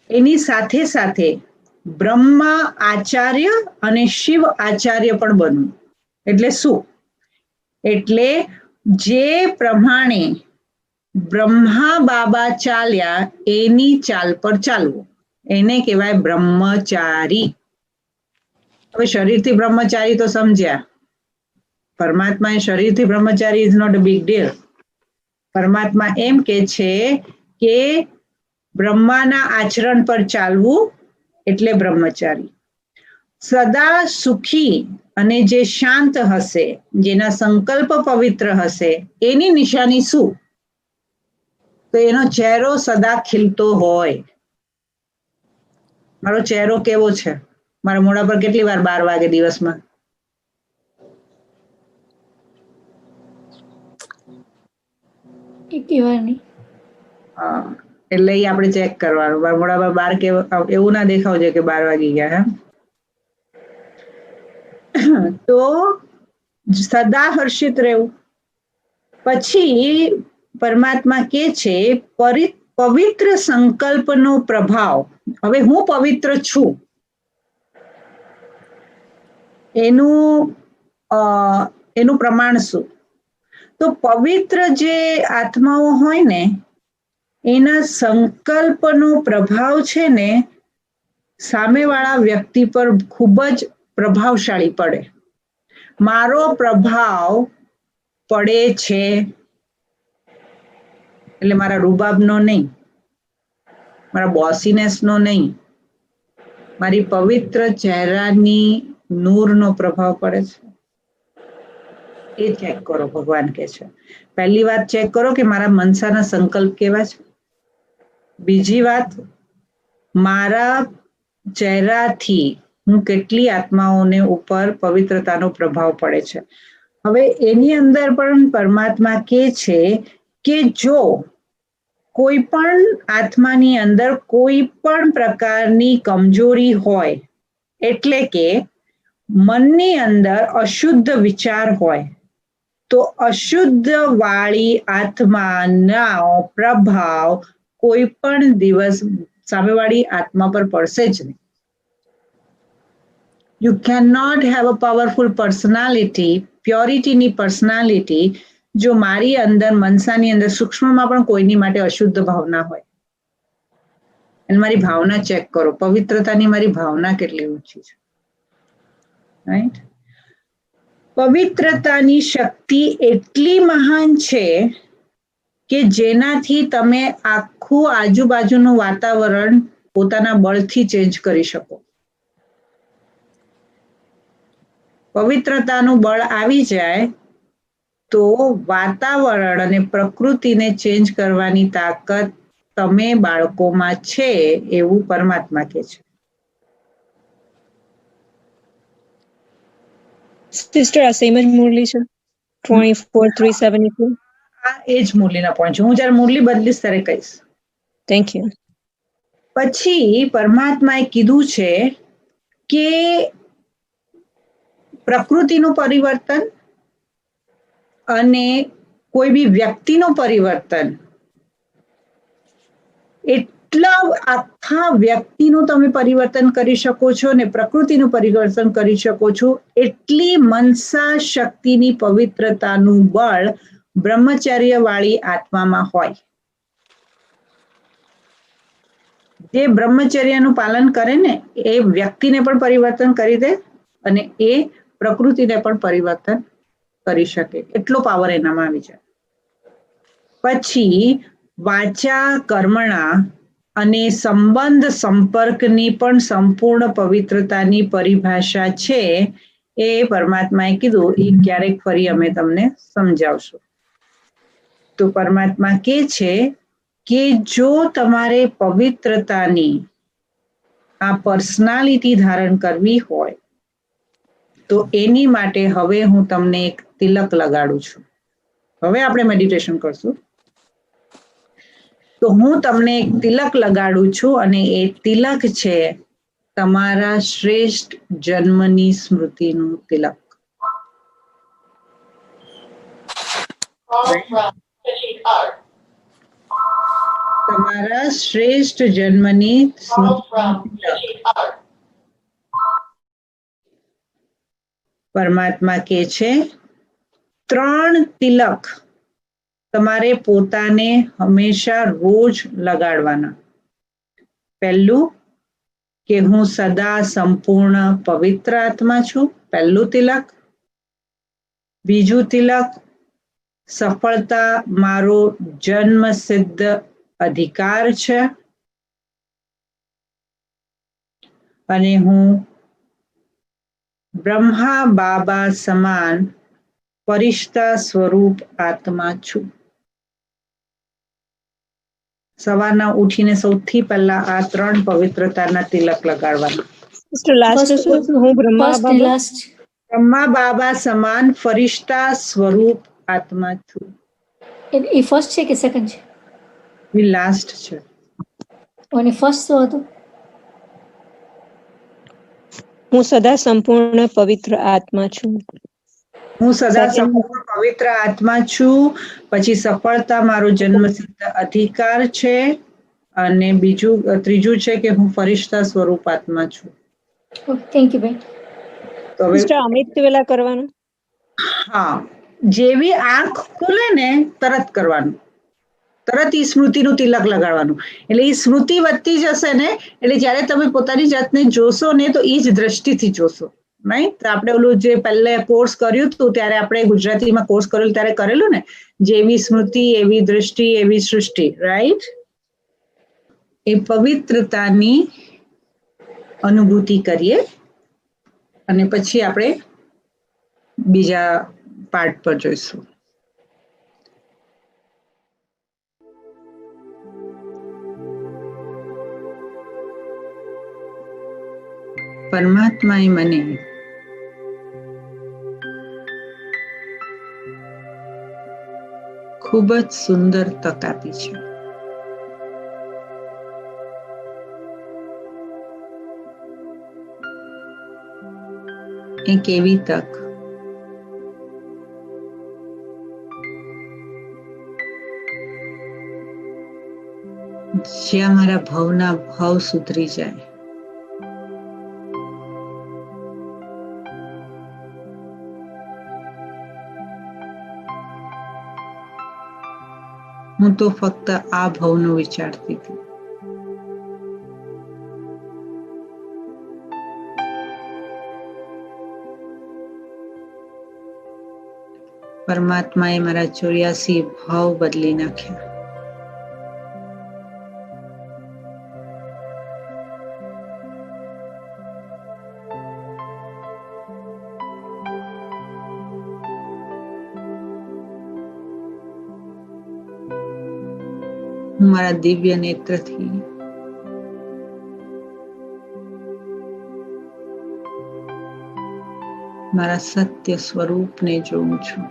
એની સાથે સાથે બ્રહ્મા આચાર્ય અને શિવ આચાર્ય પણ બનવું. એટલે શું? એટલે જે પ્રમાણે બ્રહ્મા બાબા ચાલ્યા એની ચાલ પર ચાલવું, એને કહેવાય બ્રહ્મચારી. હવે શરીરથી બ્રહ્મચારી તો સમજ્યા, પરમાત્મા એ શરીરથી બ્રહ્મચારી is not a big deal. પરમાત્મા એમ કે છે કે બ્રહ્માના આચરણ પર ચાલવું એટલે બ્રહ્મચારી. સદા સુખી અને જે શાંત હશે, જેના સંકલ્પ પવિત્ર હશે, એની નિશાની શું? તો એનો ચહેરો સદા ખીલતો હોય. મારો ચહેરો કેવો છે? મારા મોઢા પર કેટલી વાર 12 વાગે દિવસમાં? કેટલી વાર નહીં? એટલે એ આપણે ચેક કરવાનું. મારા મોઢા પર 12 કેવું, એવું ના દેખાવું જોઈએ કે 12 વાગી ગયા. તો સદા હર્ષિત રહેવું. પછી પરમાત્મા કે છે પવિત્ર સંકલ્પનો પ્રભાવ. હવે હું પવિત્ર છું એનું પ્રમાણ શું? તો પવિત્ર જે આત્માઓ હોય ને એના સંકલ્પનો પ્રભાવ છે ને સામેવાળા વ્યક્તિ પર ખૂબ જ પ્રભાવશાળી પડે. મારો પ્રભાવ પડે છે એટલે મારા રૂબાબનો નહીં, મારા બોસીનેસનો નહીં, મારી પવિત્ર ચહેરાની નૂરનો પ્રભાવ પડે છે. એ ચેક કરો. ભગવાન કે છે પહેલી વાત ચેક કરો કે મારા મનસાના સંકલ્પ કેવા છે. બીજી વાત, મારા ચહેરાથી હું કેટલી આત્માઓને ઉપર પવિત્રતાનો પ્રભાવ પડે છે. હવે એની અંદર પણ પરમાત્મા કે છે કે જો કોઈ પણ આત્માની અંદર કોઈ પણ પ્રકારની કમજોરી હોય, એટલે કે મનની અંદર અશુદ્ધ વિચાર હોય, તો અશુદ્ધ વાળી આત્માનો પ્રભાવ કોઈ પણ દિવસ સામેવાળી આત્મા પર પડશે જ નહીં. You can not have a powerful personality, પ્યોરિટીની પર્સનાલિટી, જો મારી અંદર મનસાની અંદર સૂક્ષ્મમાં પણ કોઈની માટે અશુદ્ધ ભાવના હોય. અને મારી ભાવના ચેક કરો, પવિત્રતાની મારી ભાવના કેટલી ઊંચી છે. રાઈટ? પવિત્રતાની શક્તિ એટલી મહાન છે કે જેનાથી તમે આખું આજુબાજુનું વાતાવરણ પોતાના બળથી ચેન્જ કરી શકો. પવિત્રતાનું બળ આવી જાય તો વાતાવરણ અને પ્રકૃતિને ચેન્જ કરવાની તાકાત તમે બાળકોમાં છે એવું પરમાત્મા કહે છે. સિસ્ટર આ સેમ જ મુરલી છે 24:3:72. આ એ જ મુરલીના પોઈન્ટ છે. હું જ્યારે મુરલી બદલીશ ત્યારે કહીશ. Thank you. પછી પરમાત્માએ કીધું છે કે પ્રકૃતિનું પરિવર્તન અને કોઈ બી વ્યક્તિનું પરિવર્તન, એટલા આખા વ્યક્તિનું તમે પરિવર્તન કરી શકો છો ને પ્રકૃતિનું પરિવર્તન કરી શકો છો. એટલી મનસા શક્તિની પવિત્રતાનું બળ બ્રહ્મચર્યવાળી આત્મામાં હોય. જે બ્રહ્મચર્યનું પાલન કરે ને એ વ્યક્તિને પણ પરિવર્તન કરી દે અને એ પ્રકૃતિને પણ પરિવર્તન કરી શકે. એટલો પાવર એનામાં આવી જાય. પછી વાચા કર્મણા અને સંબંધ સંપર્કની પણ સંપૂર્ણ પવિત્રતાની પરિભાષા છે એ પરમાત્માએ કીધું. એ ક્યારેક ફરી અમે તમને સમજાવશું. તો પરમાત્મા કહે છે કે જો તમારે પવિત્રતાની આ પર્સનાલિટી ધારણ કરવી હોય તો એની માટે હવે હું તમને એક તિલક લગાડું છું. હવે આપણે મેડિટેશન કરશું. તો હું તમને એક તિલક લગાડું છું અને એ તિલક છે તમારા શ્રેષ્ઠ જન્મની સ્મૃતિનું તિલક. તમારા શ્રેષ્ઠ જન્મની સ્મૃતિનું તિલક. પરમાત્મા કહે છે 3 તિલક તમારે પોતાને હંમેશા રોજ લગાડવાના. પહેલું કે હું સદા સંપૂર્ણ પવિત્ર આત્મા છું, પહેલું તિલક. બીજું તિલક, સફળતા મારો જન્મસિદ્ધ અધિકાર છે અને હું બ્રહ્મા બાબા સમાન ફરિશ્તા સ્વરૂપ આત્મા છું. સવારના ઉઠીને સૌથી પહેલા આ 3 પવિત્રતાના તિલક લગાડવાના. Sister, last First, શું? હું Brahma first and Baba. last. Brahma બાબા સમાન ફરિશ્તા સ્વરૂપ આત્મા છું. એ ફર્સ્ટ છે કે સેકન્ડ છે? એ લાસ્ટ છે. અને ફર્સ્ટ શું હતું? હું સદા સંપૂર્ણ પવિત્ર આત્મા છું. હું સદા Second. સંપૂર્ણ પવિત્ર આત્મા છું. પછી સફળતા મારો જન્મસિદ્ધ અધિકાર છે અને ત્રીજું છે કે હું ફરિશ્તા સ્વરૂપ આત્મા છું. થેન્ક યુ બેન. તો હવે સિસ્ટર અમૃત વેલા કરવાનું. હા, જેવી આંખ ખુલે ને તરત કરવાનું, તરત ઈ સ્મૃતિનું તિલક લગાડવાનું. એટલે ઈ સ્મૃતિ વધતી જશે ને એટલે જ્યારે તમે પોતાની જાતને જોશો ને તો એ જ દ્રષ્ટિથી જોશો. નહીં તો આપણે ઓલું જે પહેલે કોર્સ કર્યું હતું ત્યારે આપણે ગુજરાતીમાં કોર્સ કરેલું ત્યારે કરેલું ને, જેવી સ્મૃતિ એવી દૃષ્ટિ એવી સૃષ્ટિ, રાઈટ? એ પવિત્રતાની અનુભૂતિ કરીએ અને પછી આપણે બીજા પાર્ટ પર જોઈશું. પરમાત્માએ મને ખૂબ જ સુંદર તક આપી છે. એક એવી તક જ્યાં મારા ભવના ભાવ સુધરી જાય. હું તો ફક્ત આ ભવનું વિચારતી હતી. પરમાત્માએ મારા 84 ભાવ બદલી નાખ્યા. હું મારા દિવ્ય નેત્રથી મારા સત્ય સ્વરૂપને જોઉં છું.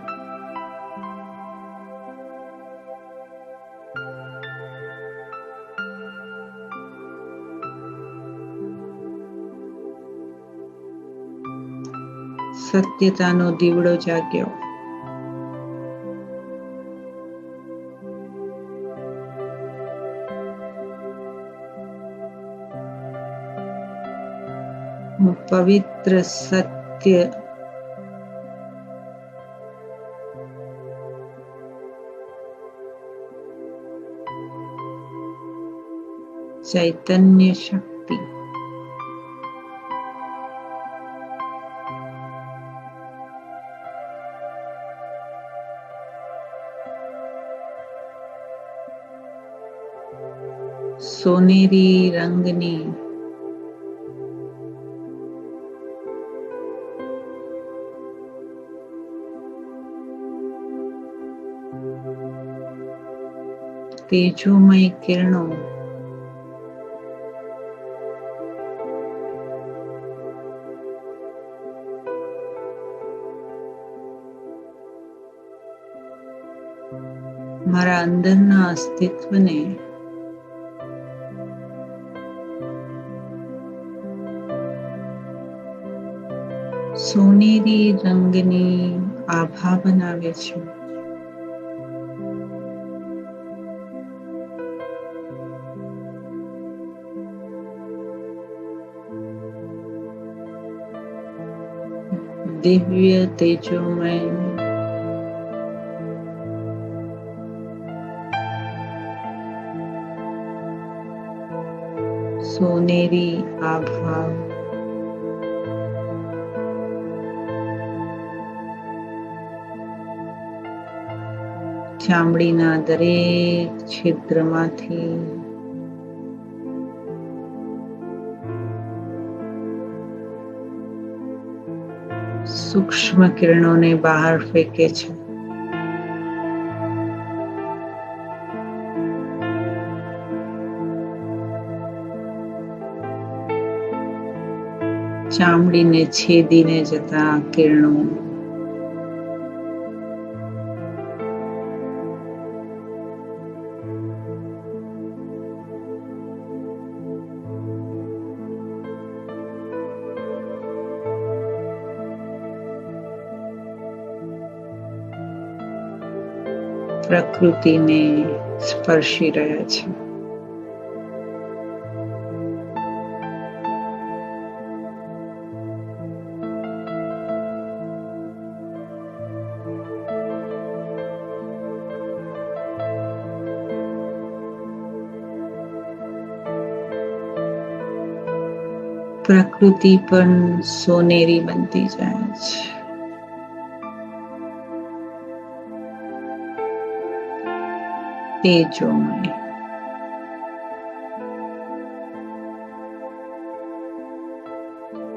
સત્યતાનો દીવડો જાગ્યો. હું પવિત્ર સત્ય ચૈતન્ય શક્તિ સોનેરી રંગની તેજોમય કિરણો મારા અંદરના અસ્તિત્વને સોનેરી રંગની આભા બનાવે છે. दिव्य तेजोमय सोनेरी आभा ચામડીના દરેક છિદ્રમાંથી સૂક્ષ્મ કિરણોને બહાર ફેંકે છે. ચામડીને છેદીને જતા કિરણો પ્રકૃતિને સ્પર્શી રહ્યા છે. પ્રકૃતિ પણ સોનેરી બનતી જાય છે. તેજોમય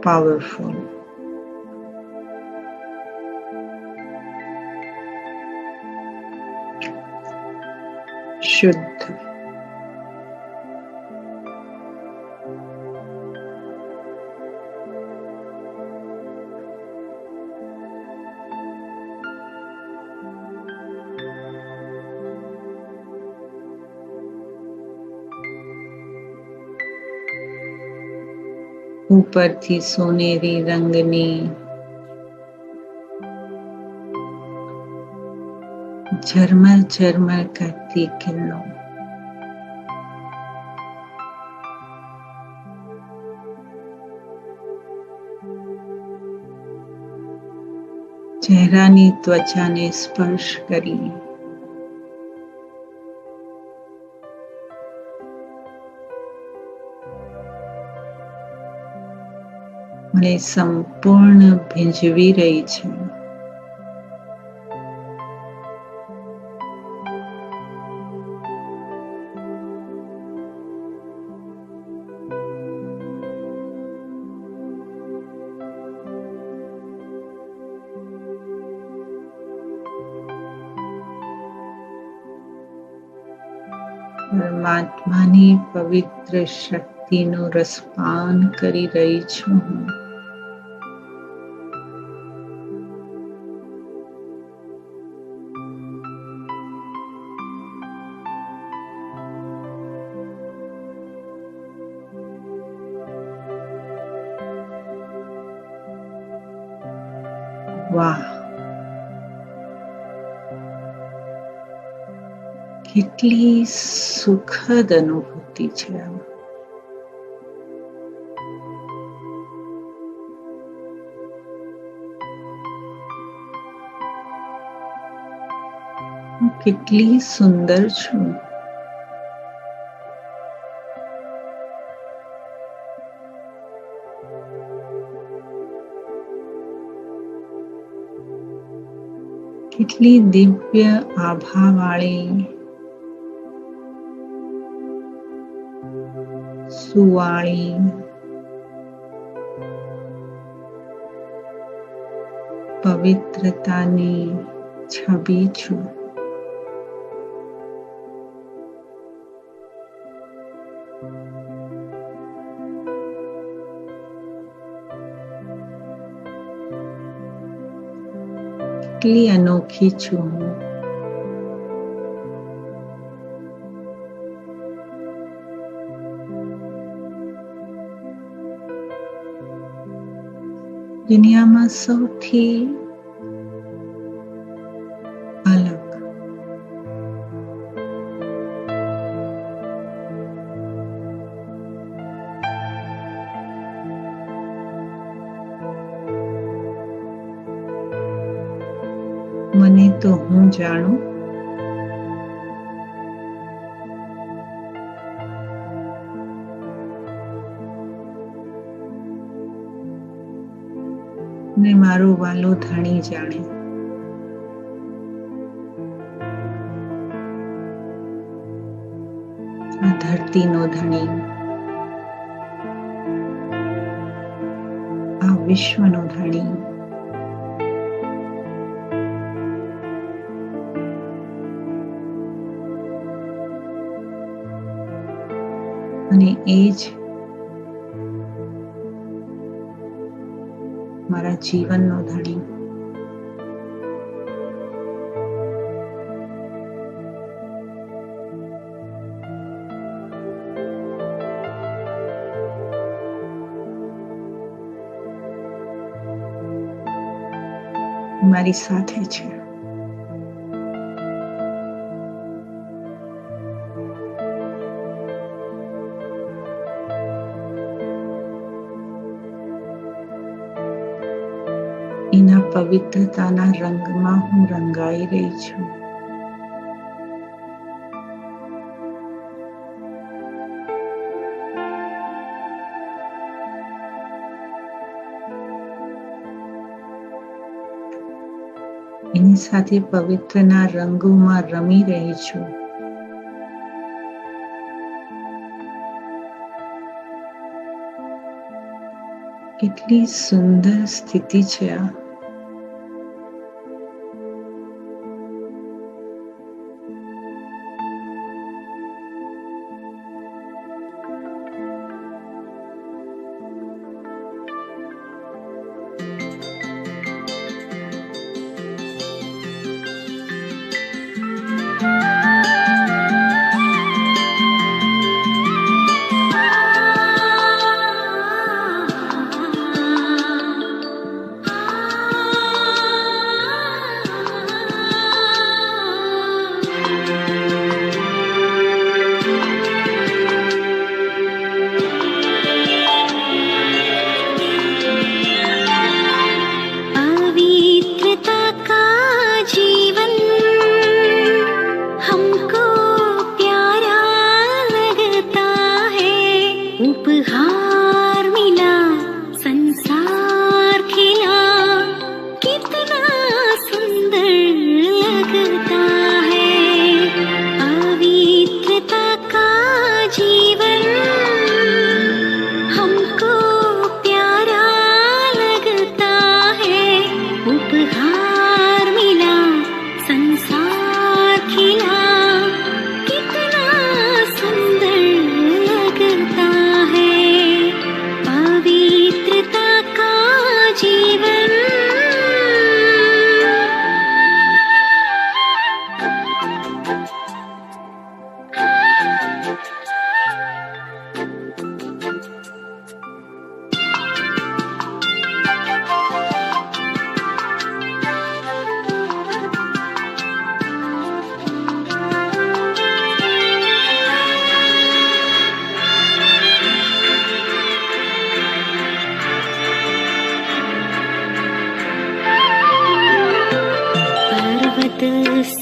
પાવરફુલ શુદ્ધ ઉપરથી સોનેરી રંગની ઝરમર ઝરમર કરતી કિરણો ચહેરાની ત્વચાને સ્પર્શ કરી મને સંપૂર્ણ ભીંજવી રહી છે. પરમાત્માની પવિત્ર શક્તિનું રસપાન કરી રહી છું. વાહ, કેટલી સુખદ અનુભૂતિ છે આ. હું કેટલી સુંદર છું. કેટલી દિવ્ય આભાવાળી સુવાળી પવિત્રતાની છબી છું. કેટલી અનોખી છું હું. દુનિયામાં સૌથી અલગ તો હું જાણું. ને મારો વાલો ધણી જાણે. આ ધરતીનો ધણી, આ વિશ્વનો ધણી, અને એ જ મારા જીવનનો ધણી. મારી સાથે છે. એના પવિત્રતાના રંગમાં હું રંગાઈ રહી છું. એની સાથે પવિત્રના રંગોમાં રમી રહી છું. કેટલી સુંદર સ્થિતિ છે આ. भर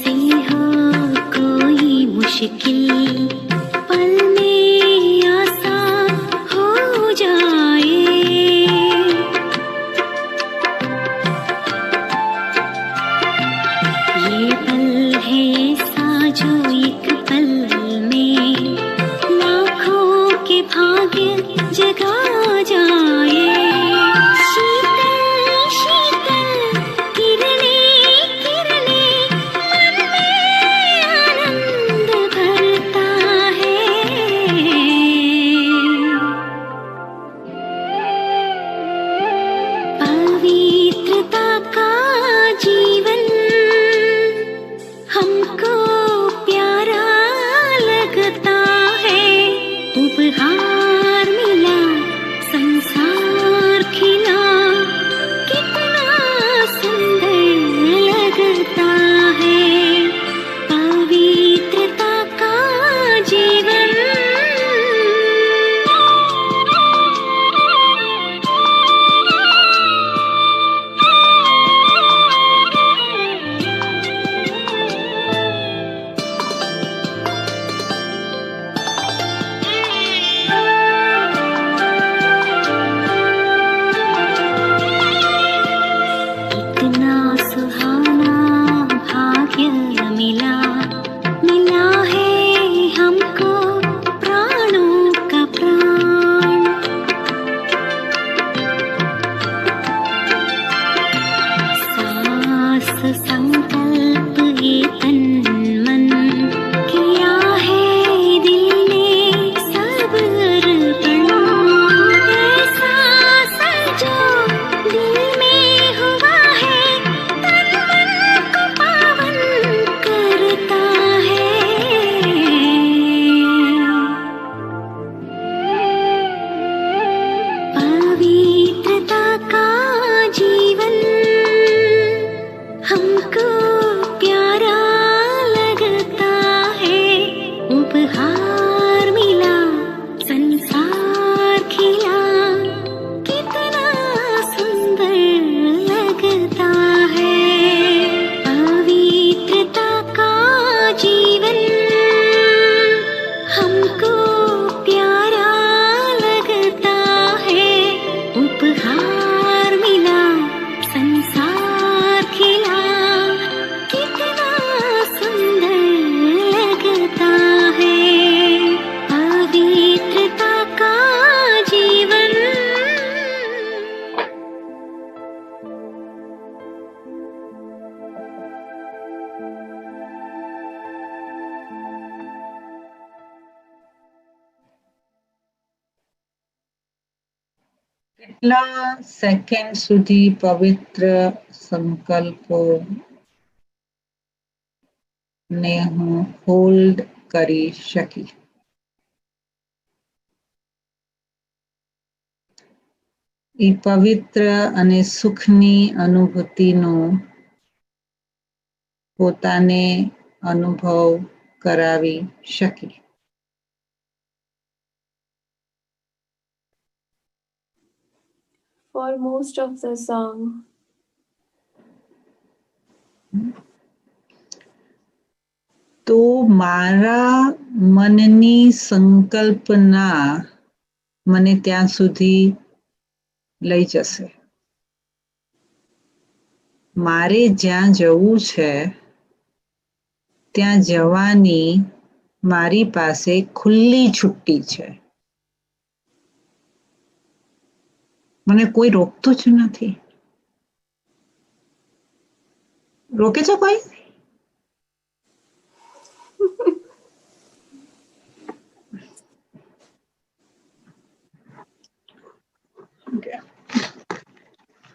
કેટલા સેકન્ડ સુધી પવિત્ર સંકલ્પો ને હું હોલ્ડ કરી શકી? એ પવિત્ર અને સુખની અનુભૂતિનો પોતાને અનુભવ કરાવી શકી. For most of the song. તો મારા મનની સંકલ્પના મને ત્યાં સુધી લઈ જશે. મારે જ્યાં જવું છે ત્યાં જવાની મારી પાસે ખુલ્લી છુટ્ટી છે. મને કોઈ રોકતું જ નથી. રોકે છે કોઈ?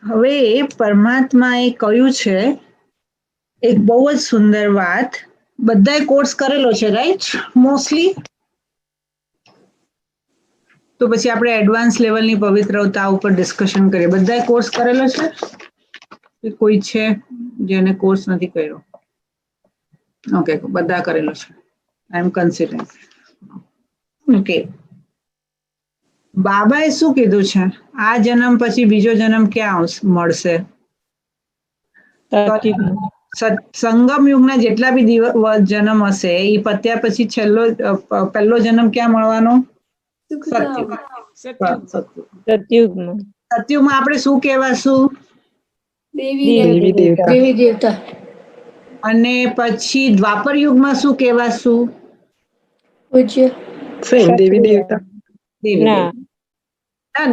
હવે પરમાત્માએ કહ્યું છે એક બહુ જ સુંદર વાત. બધાએ કોર્સ કરેલો છે રાઈટ મોસ્ટલી? તો પછી આપણે એડવાન્સ લેવલની પવિત્રતા ઉપર ડિસ્કશન કરીએ. બધાએ કોર્સ કરેલો છે કે કોઈ છે જેને કોર્સ નથી કર્યો? ઓકે, બધા કરેલો છે. આઈ એમ કન્સિડરિંગ. ઓકે, બાબાએ શું કીધું છે? આ જન્મ પછી બીજો જન્મ ક્યાં મળશે? સંગમ યુગના જેટલા બી જન્મ હશે એ પત્યા પછી પહેલો જન્મ ક્યાં મળવાનો? સતયુગમાં. સતયુગમાં આપણે શું કહેવાશું? દેવી દેવતા. અને પછી દ્વાપર યુગમાં શું કહેવાશું? પૂજ્ય દેવી દેવતા.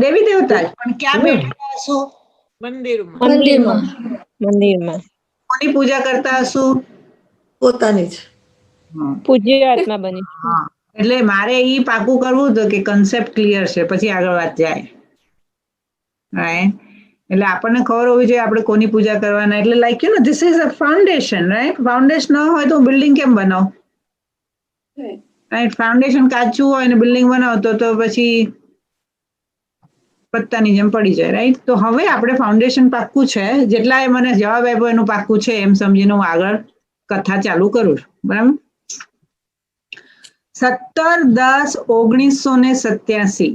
દેવી દેવતા જ, પણ ક્યાં બેઠા હશું? મંદિરમાં. કોની પૂજા કરતા હશું? પોતાની જ. પૂજ્ય આત્મા બની. એટલે મારે ઈ પાકું કરવું હતું કે કન્સેપ્ટ ક્લિયર છે, પછી આગળ વાત જાય. રાઈટ? એટલે આપણને ખબર હોવી જોઈએ આપણે કોની પૂજા કરવાના. એટલે like you no this is a foundation, right? Foundation ન હોય તો બિલ્ડિંગ કેમ બનાવ? રાઈટ? ફાઉન્ડેશન કાચું હોય ને બિલ્ડિંગ બનાવતો તો પછી પત્તાની જેમ પડી જાય. રાઈટ? તો હવે આપણે ફાઉન્ડેશન પાક્કું છે. જેટલાએ મને જવાબ આપ્યો એનું પાક્કું છે એમ સમજીને હું આગળ કથા ચાલુ કરું છું. બરાબર? 17/10/1987.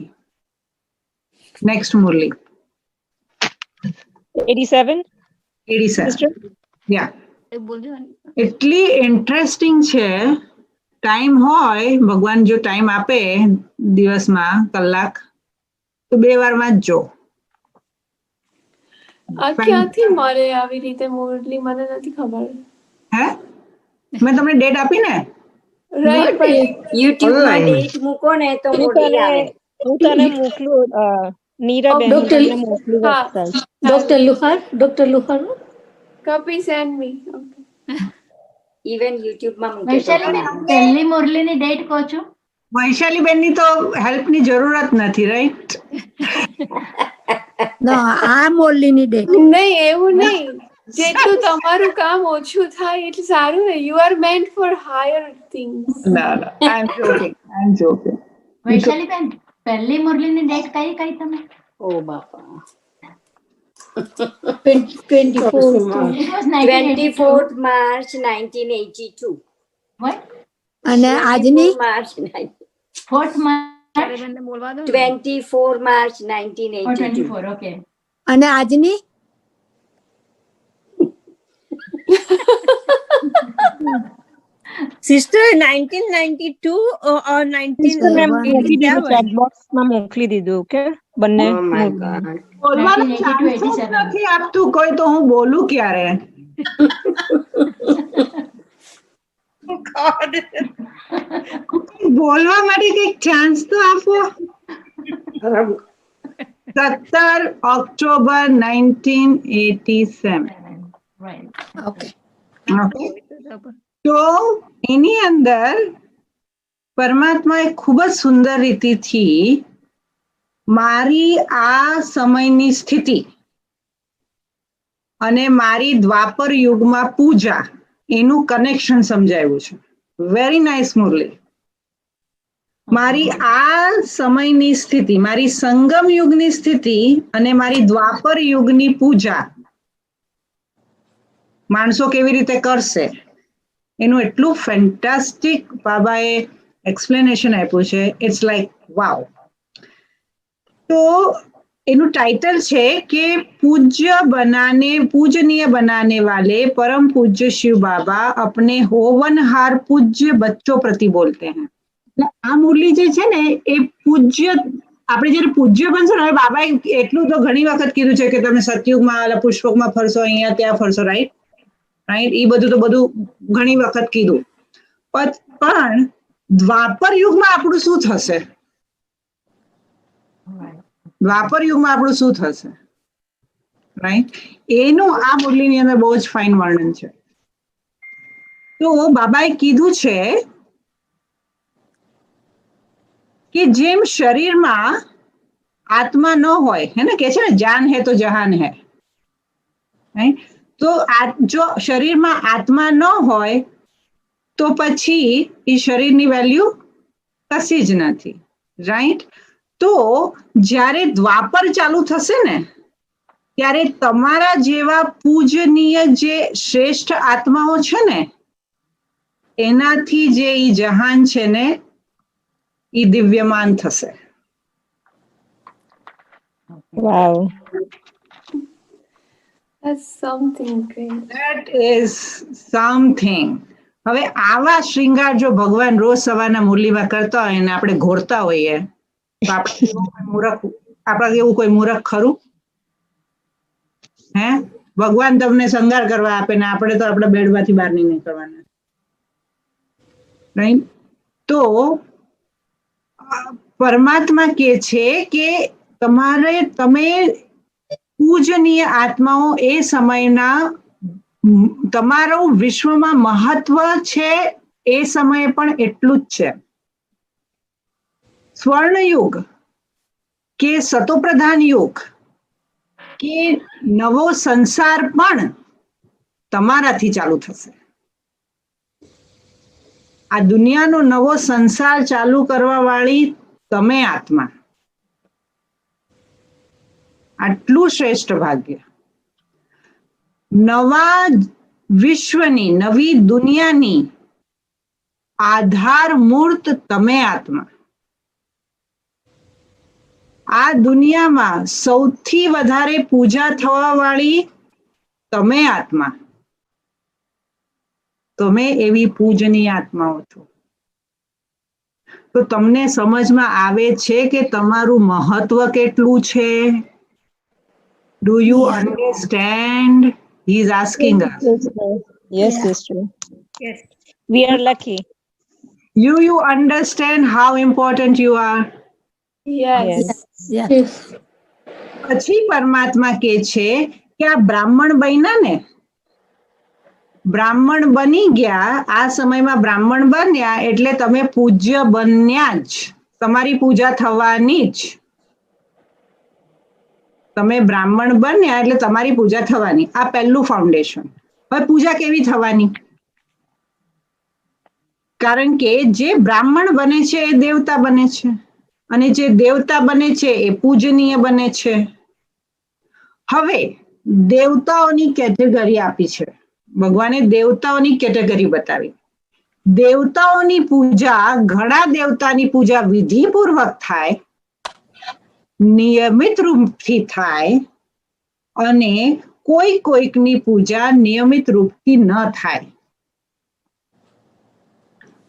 નેક્સ્ટ મુરલી. 87. 87. યા. એટલી ઇન્ટરેસ્ટિંગ છે. ટાઈમ હોય, ભગવાન જો ટાઈમ આપે દિવસમાં કલાક, તો 2 વાર વાંચજો. આ ક્યાંથી મળે આવી રીતે મુરલી? મને નથી ખબર. હે? મેં તમને ડેટ આપી ને? રાઈટ, પણ યુટ્યુબમાં ડેટ મૂકો ને તો મોટી આવે. હું તને મોકલું. નીરાબેન, હું તમને મોકલું વેબસાઇટ. ડોક્ટર લુહાર. કપી સેન્ડ મી. ઇવન યુટ્યુબમાં મૂકે તો પણ. પહેલી મુરલીની ડેટ કહો છો? વૈશાલીબેનની તો હેલ્પની જરૂરત નથી, રાઈટ? આ મુરલીની ડેટ. નહીં, એવું નહીં. જેટલું તમારું કામ ઓછું થાય એટલું સારું ને. You are મેન્ટ four higher things. ના, આઈ એમ જોકિંગ. વૈશાલીબેન, પહેલી મુરલીની ડેટ કઈ તમે? ઓ બાપા. 24th March 1982. અને આજની? March 4th March 24 March 1982. Okay. અને આજની? સિસ્ટર 1992 or 1987 ચેટ બોક્સમાં મોકલી દીધું. ઓકે, બંને. Oh my God. બોલવાનું chance જ નથી આપતું કોઈ, તો હું બોલું ક્યારે? બોલવા માટે કઈક ચાન્સ તો આપો. 17 ઓક્ટોબર 1987. ઓકે. તો એની અંદર પરમાત્માએ ખૂબ જ સુંદર રીતિથી મારી આ સમયની સ્થિતિ અને મારી દ્વાપર યુગમાં પૂજા એનું કનેક્શન સમજાવ્યું છે. વેરી નાઇસ મુરલી. મારી આ સમયની સ્થિતિ, મારી સંગમ યુગની સ્થિતિ અને મારી દ્વાપર યુગની પૂજા માણસો કેવી રીતે કરશે એનું એટલું ફેન્ટાસ્ટિક બાબાએ એક્સપ્લેનેશન આપ્યું છે. It's like wow. તો એનું टाइटल છે કે पूजनीय बनाने वाले परम पूज्य शिव बाबा अपने होवनहार पूज्य बच्चों प्रति बोलते हैं. આ મુરલી જે છે ને એ પૂજ્ય, આપણે જયારે પૂજ્ય બનશો ને, બાબાએ એટલું તો ઘણી વખત કીધું છે કે તમે સતયુગમાં પુષ્પકમાં ફરશો, અહીંયા ત્યાં ફરશો, રાઈટ. એ બધું તો બધું ઘણી વખત કીધું. પણ દ્વાપર યુગમાં આપણું શું થશે? દ્વાપર યુગમાં આપણું શું થશે, રાઈટ? એનું આ મુરલીની અંદર બહુ જ ફાઇન વર્ણન છે. તો બાબાએ કીધું છે કે જેમ શરીરમાં આત્મા ન હોય, હે ને, કે છે ને જાન હે તો જહાન હે, તો જો શરીરમાં આત્મા ન હોય તો પછી એ શરીરની વેલ્યુ કશી જ નથી, રાઈટ? તો જ્યારે દ્વાપર ચાલુ થશે ને ત્યારે તમારા જેવા પૂજનીય જે શ્રેષ્ઠ આત્માઓ છે ને એનાથી જે ઈ જહાન છે ને ઈ દિવ્યમાન થશે. Wow. That's something great. That is something. હવે આવા શ્રૃંગાર જો ભગવાન રોજ સવારના મુરલીમાં કરતા હોય ને આપણે ઘોરતા હોઈએ તો આપણા જેવું કોઈ મૂરખ ખરું? હે, ભગવાન તમને શૃંગાર કરવા આપે ને આપણે તો આપણા બેડમાંથી બહાર નહીં નીકળવાના, રાઈટ? તો પરમાત્મા કે છે કે તમે પૂજનીય આત્માઓ એ સમયના તમારું વિશ્વમાં મહત્વ છે એ સમયે પણ એટલું જ છે. સ્વર્ણયુગ કે સતોપ્રધાન યુગ કે નવો સંસાર પણ તમારાથી ચાલુ થશે. આ દુનિયાનો નવો સંસાર ચાલુ કરવા વાળી તમે આત્મા. આટલું શ્રેષ્ઠ ભાગ્ય. નવા વિશ્વની, નવી દુનિયાની આધાર મૂર્ત તમે આત્મા. આ દુનિયામાં સૌથી વધારે પૂજા થવા વાળી તમે આત્મા. તમે એવી પૂજનીય આત્માઓ છો. તો તમને સમજમાં આવે છે કે તમારું મહત્વ કેટલું છે? Do you understand? He is asking us. Yes, sister. Yes. We are lucky. You understand how important you are? Yes. Yes. પછી પરમાત્મા કે છે કે આ બ્રાહ્મણ બન્યા ને, બ્રાહ્મણ બની ગયા, આ સમયમાં બ્રાહ્મણ બન્યા એટલે તમે પૂજ્ય બન્યા જ, તમારી પૂજા થવાની જ. તમે બ્રાહ્મણ બન્યા એટલે તમારી પૂજા થવાની. આ પહેલું ફાઉન્ડેશન. હવે પૂજા કેવી થવાની? કારણ કે જે બ્રાહ્મણ બને છે એ દેવતા બને છે, અને જે દેવતા બને છે એ પૂજનીય બને છે. હવે દેવતાઓની કેટેગરી આપી છે ભગવાને, દેવતાઓની કેટેગરી બતાવી. દેવતાઓની પૂજા, ઘણા દેવતાની પૂજા વિધિપૂર્વક થાય, નિયમિત રૂપથી થાય, અને કોઈકની પૂજા નિયમિત રૂપથી ન થાય.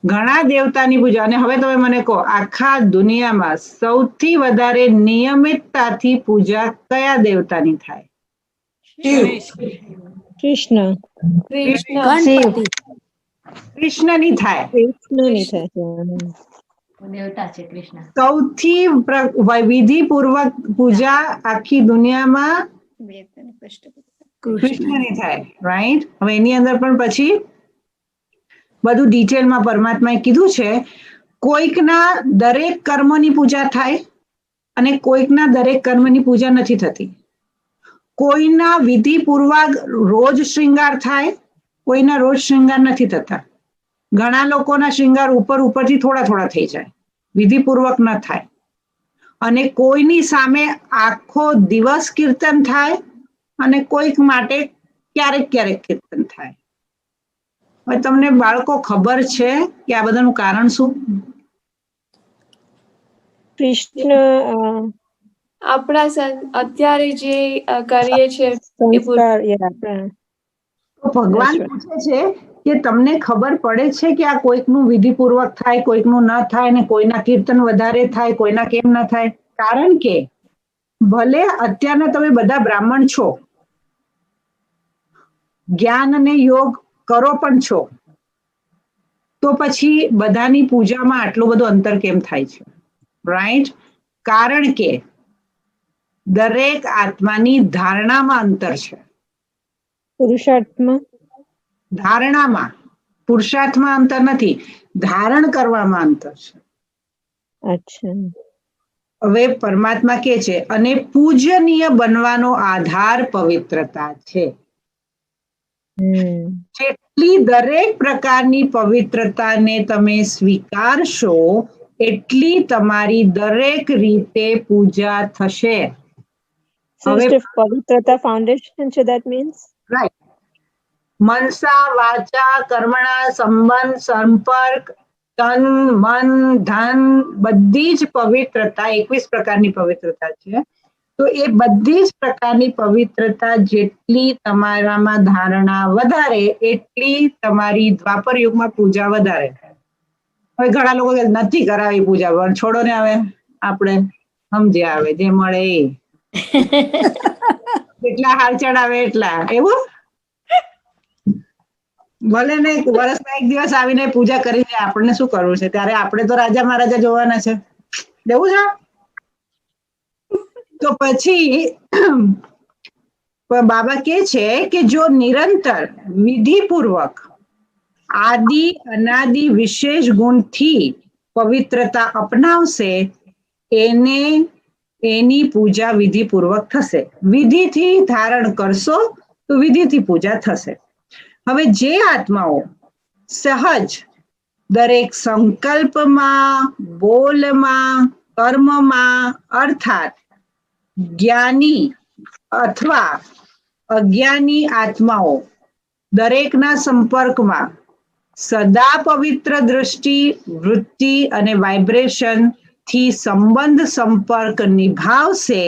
ઘણા દેવતાની પૂજા. અને હવે તમે મને કહો, આખા દુનિયામાં સૌથી વધારે નિયમિતતાથી પૂજા કયા દેવતાની થાય? Krishna. કૃષ્ણની થાય. કૃષ્ણની થાય. સૌથી વિધિપૂર્વક પૂજા આખી દુનિયામાં કૃષ્ણની થાય, રાઈટ? હવે એની અંદર પણ પછી બધું ડિટેલમાં પરમાત્માએ કીધું છે. કોઈકના દરેક કર્મની પૂજા થાય, અને કોઈકના દરેક કર્મની પૂજા નથી થતી. કોઈના વિધિપૂર્વક રોજ શ્રૃંગાર થાય, કોઈના રોજ શ્રૃંગાર નથી થતા. ઘણા લોકોના શ્રૃંગાર ઉપરથી થોડા થોડા થઈ જાય, વિધિપૂર્વક ન થાય. અને કોઈની સામે આખો દિવસ કીર્તન થાય અને કોઈક માટે ક્યારેક ક્યારેક કીર્તન થાય. હવે તમને બાળકો ખબર છે કે આ બધાનું કારણ શું? કૃષ્ણ આપણા અત્યારે જે કરીએ છીએ સંસ્કાર ભગવાન પૂછે છે કે તમને ખબર પડે છે કે આ કોઈકનું વિધિપૂર્વક થાય, કોઈકનું ન થાય, ને કોઈના કીર્તન વધારે થાય, કોઈના કેમ ન થાય? કારણ કે ભલે અત્યારના તમે બધા બ્રાહ્મણ છો, જ્ઞાન અને યોગ કરો પણ છો, તો પછી બધાની પૂજામાં આટલું બધું અંતર કેમ થાય છે? રાઈટ? કારણ કે દરેક આત્માની ધારણામાં અંતર છે. પુરુષાર્થમાં, ધારણામાં, પુરુષાર્થમાં અંતર નથી, ધારણ કરવામાં અંતર છે. અચ્છા. હવે પરમાત્મા કે છે અને પૂજનીય બનવાનો આધાર પવિત્રતા છે. જેટલી દરેક પ્રકારની પવિત્રતાને તમે સ્વીકારશો એટલી તમારી દરેક રીતે પૂજા થશે. હવે પવિત્રતા ફાઉન્ડેશન છે, that means રાઈટ. મનસા વાચા કર્મણા સંબંધ સંપર્ક તન મન ધન બધી જ પવિત્રતા 21 પ્રકારની પવિત્રતા છે. તો એ બધી જ પ્રકારની પવિત્રતા જેટલી તમારામાં ધારણા વધારે એટલી તમારી દ્વાપર યુગમાં પૂજા વધારે. હવે ઘણા લોકો નથી કરાવી પૂજા, પણ છોડો ને, હવે આપણે સમજ્યા, આવે જે મળે એ જેટલા હાલ ચડાવે એટલા. એવું ભલે ને વર્ષમાં એક દિવસ આવીને પૂજા કરી જાય, આપણને શું કરવું છે? ત્યારે આપણે તો રાજા મહારાજા જોવાના છે. એવું છે? તો પછી બાબા કે છે કે જો નિરંતર વિધિપૂર્વક આદિ અનાદિ વિશેષ ગુણથી પવિત્રતા અપનાવશે એની પૂજા વિધિપૂર્વક થશે. વિધિથી ધારણ કરશો તો વિધિથી પૂજા થશે. હવે જે આત્માઓ સહજ દરેક સંકલ્પમાં, બોલમાં, કર્મમાં, અર્થાત જ્ઞાની અથવા અજ્ઞાની આત્માઓ દરેકના સંપર્કમાં સદા પવિત્ર દૃષ્ટિ, વૃત્તિ અને વાઇબ્રેશન થી સંબંધ સંપર્ક નિભાવશે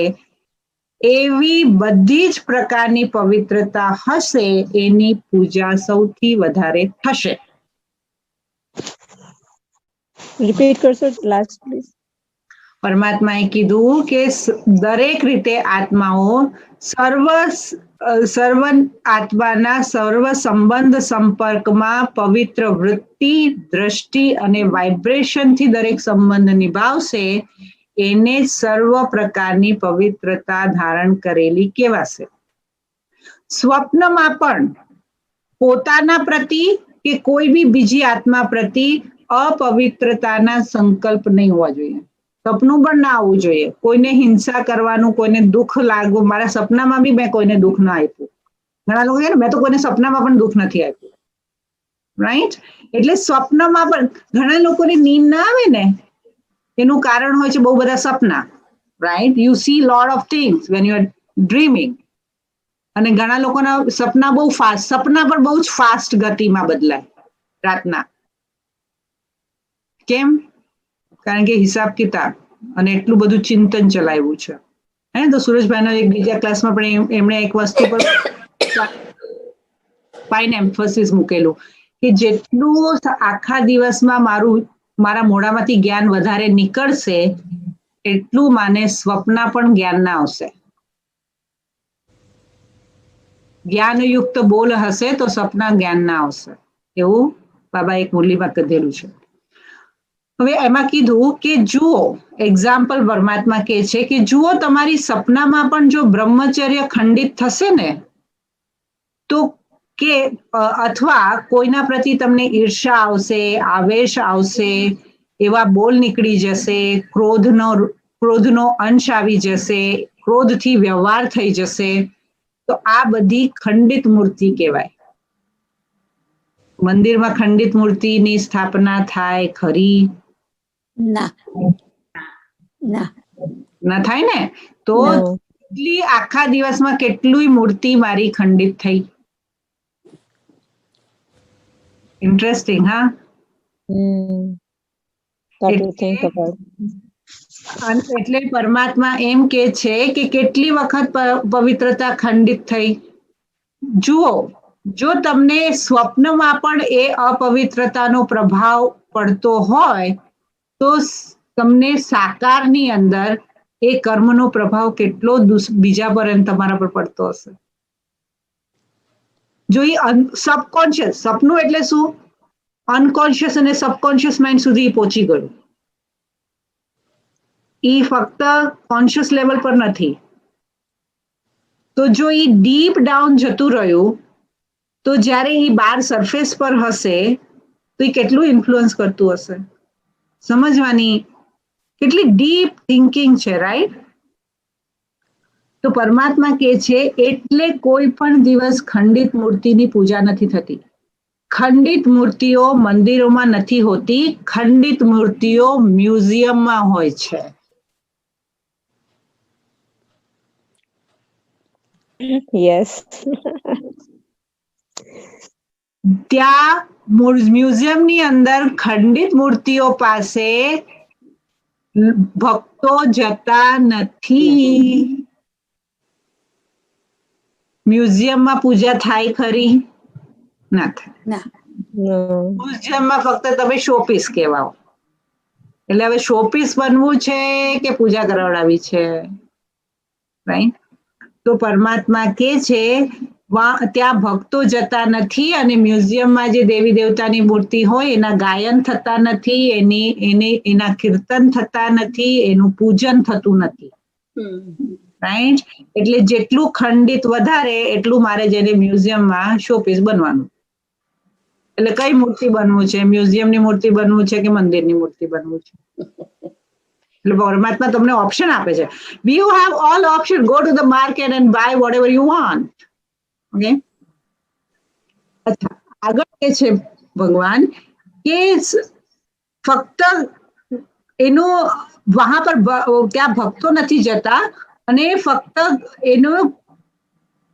એવી બધી જ પ્રકારની પવિત્રતા હશે, એની પૂજા સૌથી વધારે થશે. રિપીટ કરશો લાસ્ટ પ્લીઝ. પરમાત્માએ કીધું કે દરેક રીતે આત્માઓ સર્વ આત્માના સર્વ સંબંધ સંપર્કમાં પવિત્ર વૃત્તિ, દ્રષ્ટિ અને વાઇબ્રેશનથી દરેક સંબંધ નિભાવશે એને સર્વ પ્રકારની પવિત્રતા ધારણ કરેલી કહેવાશે. સ્વપ્નમાં પણ પોતાના પ્રતિ કે કોઈ બી બીજી આત્મા પ્રતિ અપવિત્રતાના સંકલ્પ નહીં હોવા જોઈએ. સપનું પણ ના આવવું જોઈએ. કોઈને હિંસા કરવાનું, કોઈને દુઃખ લાગવું. મારા સપનામાં બી મેં કોઈને દુઃખ ના આપ્યું. ઘણા લોકો કહે ને મેં તો કોઈને સપનામાં પણ દુઃખ નથી આપ્યું. રાઈટ? એટલે સ્વપ્નમાં પણ ઘણા લોકોને નીંદ ના આવે ને, એનું કારણ હોય છે બહુ બધા સપના. Right? You see lot of things when you are dreaming. અને ઘણા લોકોના સપના બહુ ફાસ્ટ, સપના પણ બહુ જ ફાસ્ટ ગતિમાં બદલાય રાતના. કેમ? કારણ કે હિસાબ કિતાબ અને એટલું બધું ચિંતન ચલાવ્યું છે. હે તો સુરેશભાઈના એક બીજા ક્લાસમાં પણ એમણે એક વસ્તુ પર ફાઇન એમ્ફોસિસ મૂકેલું કે જેટલું આખા દિવસમાં મારા મોઢામાંથી જ્ઞાન વધારે નીકળશે એટલું મને સ્વપ્ન પણ જ્ઞાનના આવશે. જ્ઞાનયુક્ત બોલ હશે તો સપના જ્ઞાનના આવશે. એવું બાબા એક મુરલીમાં કીધેલું છે. હવે એમાં કીધું કે જુઓ, એક્ઝામ્પલ પરમાત્મા કહે છે કે જુઓ તમારી સપનામાં પણ જો બ્રહ્મચર્ય ખંડિત થશે ને તો કે અથવા કોઈના પ્રતિ તમને ઈર્ષા આવશે, આવેશ આવશે, એવા બોલ નીકળી જશે, ક્રોધનો અંશ આવી જશે, ક્રોધથી વ્યવહાર થઈ જશે, તો આ બધી ખંડિત મૂર્તિ કહેવાય. મંદિરમાં ખંડિત મૂર્તિની સ્થાપના થાય ખરી? ના ના ના થાય ને. તો No. કેટલી આખા દિવસમાં કેટલી મૂર્તિ મારી ખંડિત થઈ? ઇન્ટરેસ્ટિંગ, હા. What do you think about? એટલે પરમાત્મા એમ કે છે કે કેટલી વખત પવિત્રતા ખંડિત થઈ. જુઓ, જો તમને સ્વપ્નમાં પણ એ અપવિત્રતાનો પ્રભાવ પડતો હોય તો તમને સાકારની અંદર એ કર્મનો પ્રભાવ કેટલો બીજા પર તમારા પર પડતો હશે. જો એ સબકોન્શિયસ, સપનું એટલે શું? અનકોન્શિયસ અને સબકોન્શિયસ માઇન્ડ સુધી પહોંચી ગયું. એ ફક્ત કોન્શિયસ લેવલ પર નથી. તો જો એ ડીપ ડાઉન જતું રહ્યું તો જ્યારે એ બાર સરફેસ પર હશે તો એ કેટલું ઇન્ફ્લુઅન્સ કરતું હશે? સમજવાની કેટલી ડીપ થિંકિંગ છે, રાઈટ? તો પરમાત્મા કે છે એટલે કોઈ પણ દિવસ ખંડિત મૂર્તિની પૂજા નથી થતી. ખંડિત મૂર્તિઓ મંદિરોમાં નથી હોતી, ખંડિત મૂર્તિઓ મ્યુઝિયમમાં હોય છે. Yes. ત્યાં મ્યુઝિયમની અંદર ખંડિત મૂર્તિઓ પાસે ભક્તો જતા નથી. મ્યુઝિયમમાં પૂજા થાય ખરી? ના થાય. ના No. મ્યુઝિયમમાં ફક્ત તમે શોપીસ કહેવાઓ. એટલે હવે શોપીસ બનવું છે કે પૂજા કરાવડાવી છે, રાઈટ? તો પરમાત્મા કે છે ત્યાં ભક્તો જતા નથી અને મ્યુઝિયમમાં જે દેવી દેવતાની મૂર્તિ હોય એના ગાયન થતા નથી, એના કીર્તન થતા નથી, એનું પૂજન થતું નથી, રાઈટ? એટલે જેટલું ખંડિત વધારે એટલું મારે જેને મ્યુઝિયમમાં શોપીસ બનવાનું. એટલે કઈ મૂર્તિ બનવું છે? મ્યુઝિયમની મૂર્તિ બનવું છે કે મંદિરની મૂર્તિ બનવું છે? એટલે પરમાત્મા તમને ઓપ્શન આપે છે. You have all option. Go to the market and buy whatever you want. Okay? અચ્છા, આગળ કે છે ભગવાન કે ફક્ત એનું વહાં પર ત્યાં ભક્તો નથી જતા અને ફક્ત એનો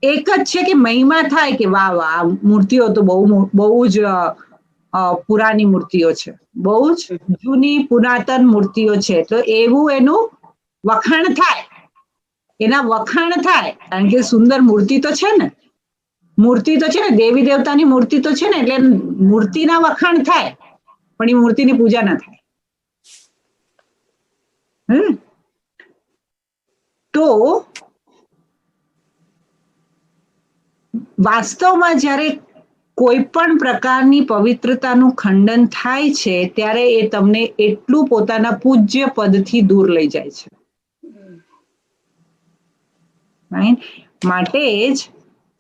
એક જ છે કે મહિમા થાય કે વાહ વાહ મૂર્તિઓ તો બહુ જ પુરાની મૂર્તિઓ છે, બહુ જ જૂની પુરાતન મૂર્તિઓ છે. તો એવું એનું વખાણ થાય, એના વખાણ થાય, કારણ કે સુંદર મૂર્તિ તો છે ને, મૂર્તિ તો છે ને, દેવી દેવતાની મૂર્તિ તો છે ને, એટલે મૂર્તિના વખાણ થાય પણ એ મૂર્તિની પૂજા ના થાય. તો વાસ્તવમાં જ્યારે કોઈ પણ પ્રકારની પવિત્રતાનું ખંડન થાય છે ત્યારે એ તમને એટલું પોતાના પૂજ્ય પદથી દૂર લઈ જાય છે. માટે જ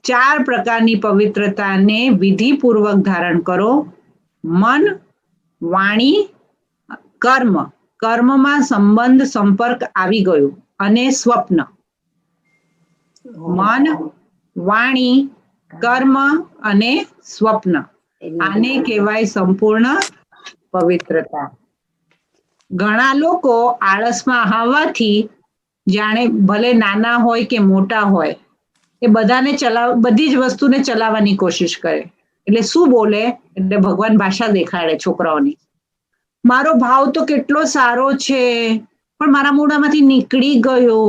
4 પ્રકારની પવિત્રતાને વિધિપૂર્વક ધારણ કરો: મન, વાણી, કર્મ, કર્મમાં સંબંધ સંપર્ક આવી ગયું, અને સ્વપ્ન. મન, વાણી, કર્મ અને સ્વપ્ન, આને કહેવાય સંપૂર્ણ પવિત્રતા. ઘણા લોકો આળસમાં આવવાથી જાણે ભલે નાના હોય કે મોટા હોય એ બધી જ વસ્તુને ચલાવવાની કોશિશ કરે. એટલે શું બોલે? એટલે ભગવાન ભાષા દેખાડે છોકરાઓની. મારો ભાવ તો કેટલો સારો છે પણ મારા મોઢામાંથી નીકળી ગયો,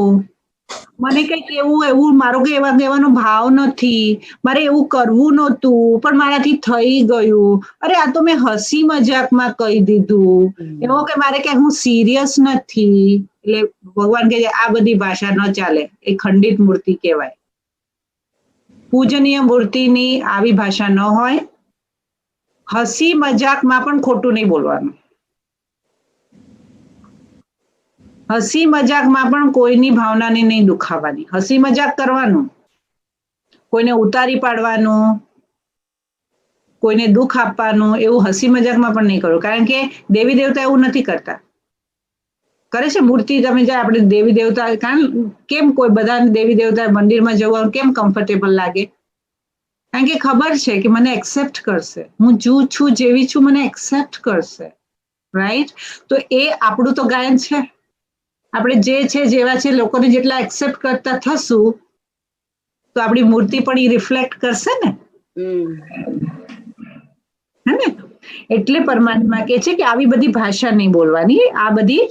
મને કઈક એવું મારો કઈ એવા કહેવાનો ભાવ નથી, મારે એવું કરવું નહોતું પણ મારાથી થઈ ગયું, અરે આ તો મેં હસી મજાકમાં કહી દીધું, એવો કે મારે કે હું સિરિયસ નથી. એટલે ભગવાન કહે છે આ બધી ભાષા ન ચાલે, એ ખંડિત મૂર્તિ કહેવાય. પૂજનીય મૂર્તિની આવી ભાષા ન હોય. હસી મજાકમાં પણ ખોટું નહીં બોલવાનું. હસી મજાકમાં પણ કોઈની ભાવનાને નહીં દુખાવવાની. હસી મજાક કરવાનું, કોઈને ઉતારી પાડવાનું, કોઈને દુઃખ આપવાનું, એવું હસી મજાકમાં પણ નહીં કરવું, કારણ કે દેવી દેવતા એવું નથી કરતા. કરે છે મૂર્તિ. તમે જાય આપણે દેવી દેવતા, કારણ કેમ કોઈ બધા દેવી દેવતા મંદિરમાં જવું કેમ કમ્ફર્ટેબલ લાગે? કારણ કે ખબર છે કે મને એક્સેપ્ટ કરશે, હું છું જેવી છું મને એક્સેપ્ટ કરશે, રાઈટ? તો એ આપણું તો ગાયન છે. આપણે જે છે જેવા છે લોકોને જેટલા એક્સેપ્ટ કરતા થશું તો આપણી મૂર્તિ પણ એ રિફ્લેક્ટ કરશે ને, હે ને? એટલે પરમાત્મા કહે છે કે આવી બધી ભાષા નહીં બોલવાની, આ બધી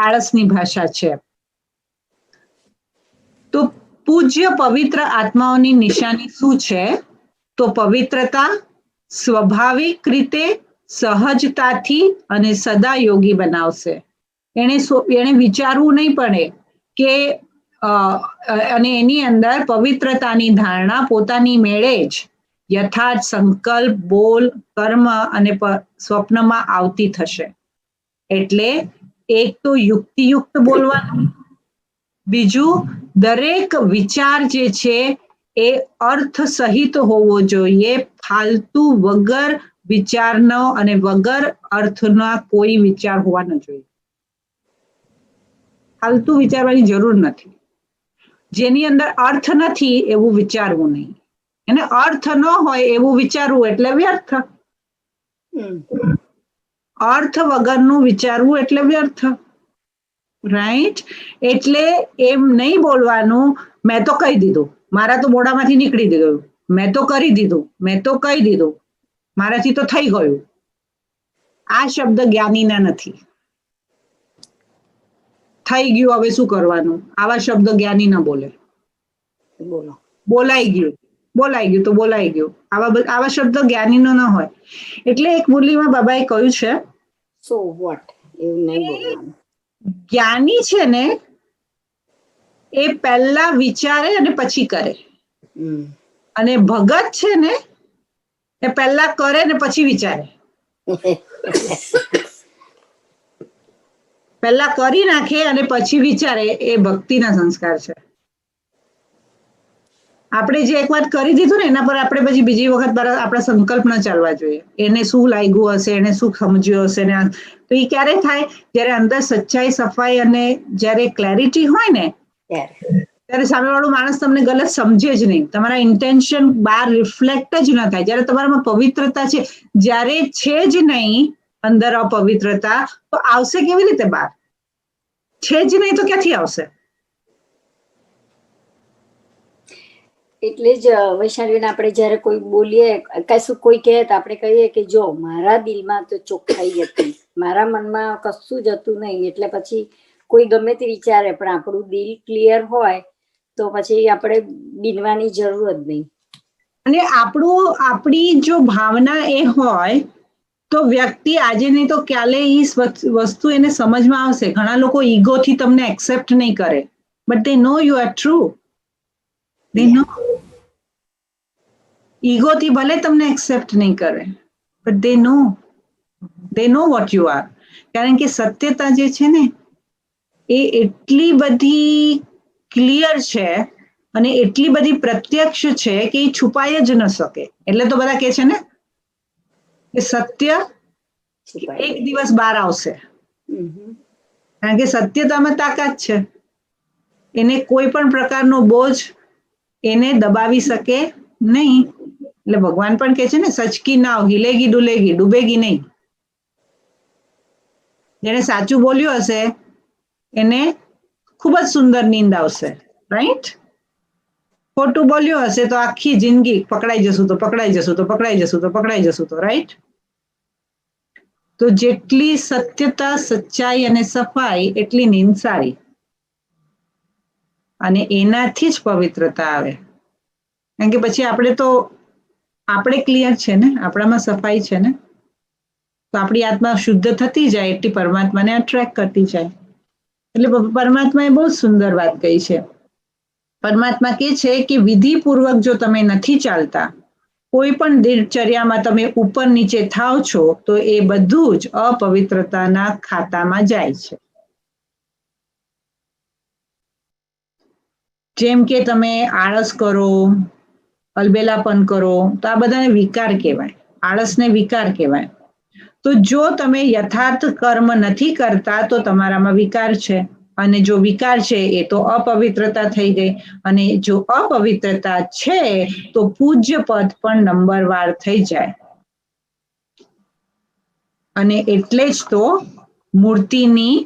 આળસની ભાષા છે. તો પૂજ્ય પવિત્ર આત્માઓની નિશાની શું છે? તો પવિત્રતા સ્વાભાવિક રીતે સહજતાથી અને સદા યોગી બનાવશે. એને વિચારવું નહીં પડે કે અને એની અંદર પવિત્રતાની ધારણા પોતાની મેળે જ યથાર્થ સંકલ્પ, બોલ, કર્મ અને સ્વપ્નમાં આવતી થશે. એટલે એક તો યુક્તિયુક્ત બોલવાનું, બીજું દરેક વિચાર જે છે એ અર્થ સહિત હોવો જોઈએ, ફાલતુ વગર વિચારનો અને વગર અર્થના કોઈ વિચાર હોવા ન જોઈએ. ફાલતુ વિચારવાની જરૂર નથી. જેની અંદર અર્થ નથી એવું વિચારવું નહીં, એને અર્થ ન હોય એવું વિચારવું એટલે વ્યર્થ. અર્થ વગરનું વિચારવું એટલે વ્યર્થ, રાઈટ? એટલે એમ નહીં બોલવાનું મેં તો કહી દીધું, મારા તો મોઢામાંથી નીકળી ગયું, મેં તો કરી દીધું, મેં તો કહી દીધું, મારાથી તો થઈ ગયું. આ શબ્દ જ્ઞાનીના નથી. થઈ ગયું હવે શું કરવાનું, આવા શબ્દ જ્ઞાની ન બોલે. બોલાઈ ગયું તો બોલાઈ ગયું, આવા શબ્દ જ્ઞાનીનો ન હોય. એટલે એક મુરલીમાં બાબાએ કહ્યું છે સો વોટ, એવું નહીં બોલવાનું. જ્ઞાની છે ને એ પહેલા વિચારે અને પછી કરે, અને ભગત છે ને એ પહેલા કરે ને પછી વિચારે. પહેલા કરી નાખે અને પછી વિચારે, એ ભક્તિના સંસ્કાર છે. આપણે જે એક વાત કરી દીધું ને એના પર આપણે પછી બીજી વખત આપણા સંકલ્પ ન ચાલવા જોઈએ. એને શું લાગ્યું હશે, એને શું સમજ્યું હશે ને, તો એ ક્યારે થાય? જ્યારે અંદર સચ્ચાઈ, સફાઈ અને જ્યારે ક્લેરિટી હોય ને ત્યારે સામેવાળો માણસ તમને ગલત સમજે જ નહીં, તમારા ઇન્ટેન્શન બહાર રિફ્લેક્ટ જ ન થાય. જ્યારે તમારામાં પવિત્રતા છે, જ્યારે છે જ નહીં અંદર અપવિત્રતા, તો આવશે કેવી રીતે બહાર? છે જ નહીં તો ક્યાંથી આવશે? એટલે જ વૈશાલીને આપણે જયારે કોઈ બોલીએ, કશું કોઈ કહે તો આપણે કહીએ કે જો મારા દિલમાં તો ચોખ્ખાઈ હતી, મારા મનમાં કશું જ હતું નહીં. એટલે પછી કોઈ ગમે તે વિચારે પણ આપણું દિલ ક્લિયર હોય તો પછી આપણે બીનવાની જરૂર જ નહીં. અને આપણી જો ભાવના એ હોય તો વ્યક્તિ આજે નહીં તો ક્યારે એ વસ્તુ એને સમજમાં આવશે. ઘણા લોકો ઈગોથી તમને એક્સેપ્ટ નહીં કરે, but they know you are true. They know. ઈગોથી ભલે તમને એક્સેપ્ટ નહીં કરે, but they know what you are. કારણ કે સત્યતા જે છે ને એ એટલી બધી ક્લિયર છે અને એટલી બધી પ્રત્યક્ષ છે કે એ છુપાઈ જ ન શકે. એટલે તો બધા કહે છે ને કે સત્ય એક દિવસ બહાર આવશે, કારણ કે સત્યતામાં તાકાત છે. એને કોઈ પણ પ્રકારનો બોજ એને દબાવી શકે નહીં. એટલે ભગવાન પણ કહે છે ને સચ કી નાવ હિલેગી ડુલેગી, ડૂબેગી નહીં. જેને સાચું બોલ્યું હશે એને ખૂબ જ સુંદર નીંદ આવશે, રાઈટ? ખોટું બોલ્યું હશે તો આખી જિંદગી પકડાઈ જશું તો પકડાઈ જશું તો પકડાઈ જશું તો પકડાઈ જશું તો, રાઈટ? તો જેટલી સત્યતા, સચ્ચાઈ અને સફાઈ એટલી નીંદ સારી, અને એનાથી જ પવિત્રતા આવે. કારણ કે પછી આપણે ક્લિયર છે ને, આપણામાં સફાઈ છે ને, તો આપણી આત્મા શુદ્ધ થતી જાય એટલી પરમાત્માને અટ્રેક્ટ કરતી જાય. એટલે પરમાત્માએ બહુ સુંદર વાત કહી છે. પરમાત્મા કહે છે કે વિધિપૂર્વક જો તમે નથી ચાલતા, કોઈ પણ દિનચર્યામાં તમે ઉપર નીચે થાવ છો તો એ બધું જ અપવિત્રતાના ખાતામાં જાય છે. જેમ કે તમે આળસ કરો, અલબેલાપન કરો, તો આ બધાને વિકાર કહેવાય. આળસને વિકાર કહેવાય. તો જો તમે યથાર્થ કર્મ નથી કરતા તો તમારામાં વિકાર છે, અને જો વિકાર છે એ તો અપવિત્રતા થઈ ગઈ, અને જો અપવિત્રતા છે તો પૂજ્ય પદ પણ નંબરવાર થઈ જાય. અને એટલે જ તો મૂર્તિની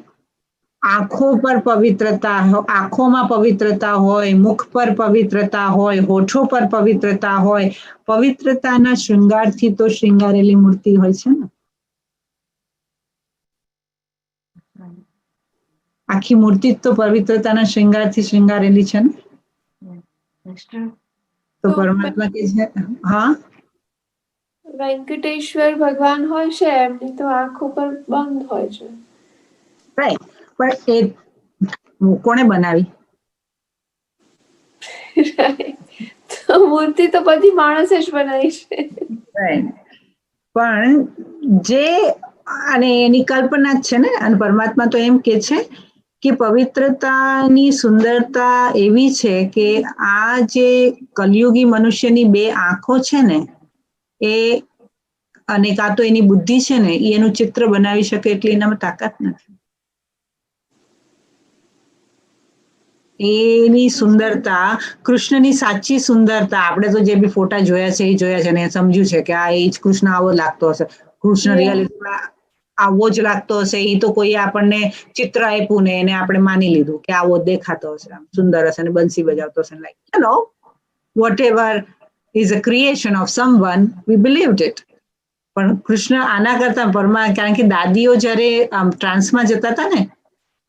આંખો પર પવિત્રતા, આંખોમાં પવિત્રતા હોય, મુખ પર પવિત્રતા હોય, હોઠો પર પવિત્રતા હોય. પવિત્રતાના શૃંગારથી તો શૃંગારેલી મૂર્તિ હોય છે ને. આખી મૂર્તિ તો પવિત્રતાના શૃંગારથી શૃંગારેલી છે ને. તો પરમાત્મા કે છે, હા, વેંકટેશ્વર ભગવાન હોય છે એમની તો આંખો પર બંધ હોય છે. રાઈટ, પણ એ કોણે બનાવી? તો મૂર્તિ તો બધી માણસે જ બનાવી છે. પણ જે, અને એની કલ્પના જ છે ને. અને પરમાત્મા તો એમ કે છે કે પવિત્રતાની સુંદરતા એવી છે કે આ જે કલયુગી મનુષ્યની બે આંખો છે ને એ, અને કાં તો એની બુદ્ધિ છે ને એ એનું ચિત્ર બનાવી શકે એટલી એનામાં તાકાત નથી. એની સુંદરતા, કૃષ્ણની સાચી સુંદરતા, આપણે તો જે બી ફોટા જોયા છે એ જોયા છે ને સમજ્યું છે કે આ એ જ કૃષ્ણ આવો લાગતો હશે. કૃષ્ણ રિયાલિટીમાં આવો જ લાગતો હશે. એ તો કોઈ આપણને ચિત્ર આપ્યું ને એને આપણે માની લીધું કે આવો દેખાતો હશે, સુંદર હશે અને બંસી બજાવતો હશે. Like you know, whatever is a creation of someone, we believed it. પણ કૃષ્ણ આના કરતા કારણ કે દાદીઓ જ્યારે ટ્રાન્સમાં જતા હતા ને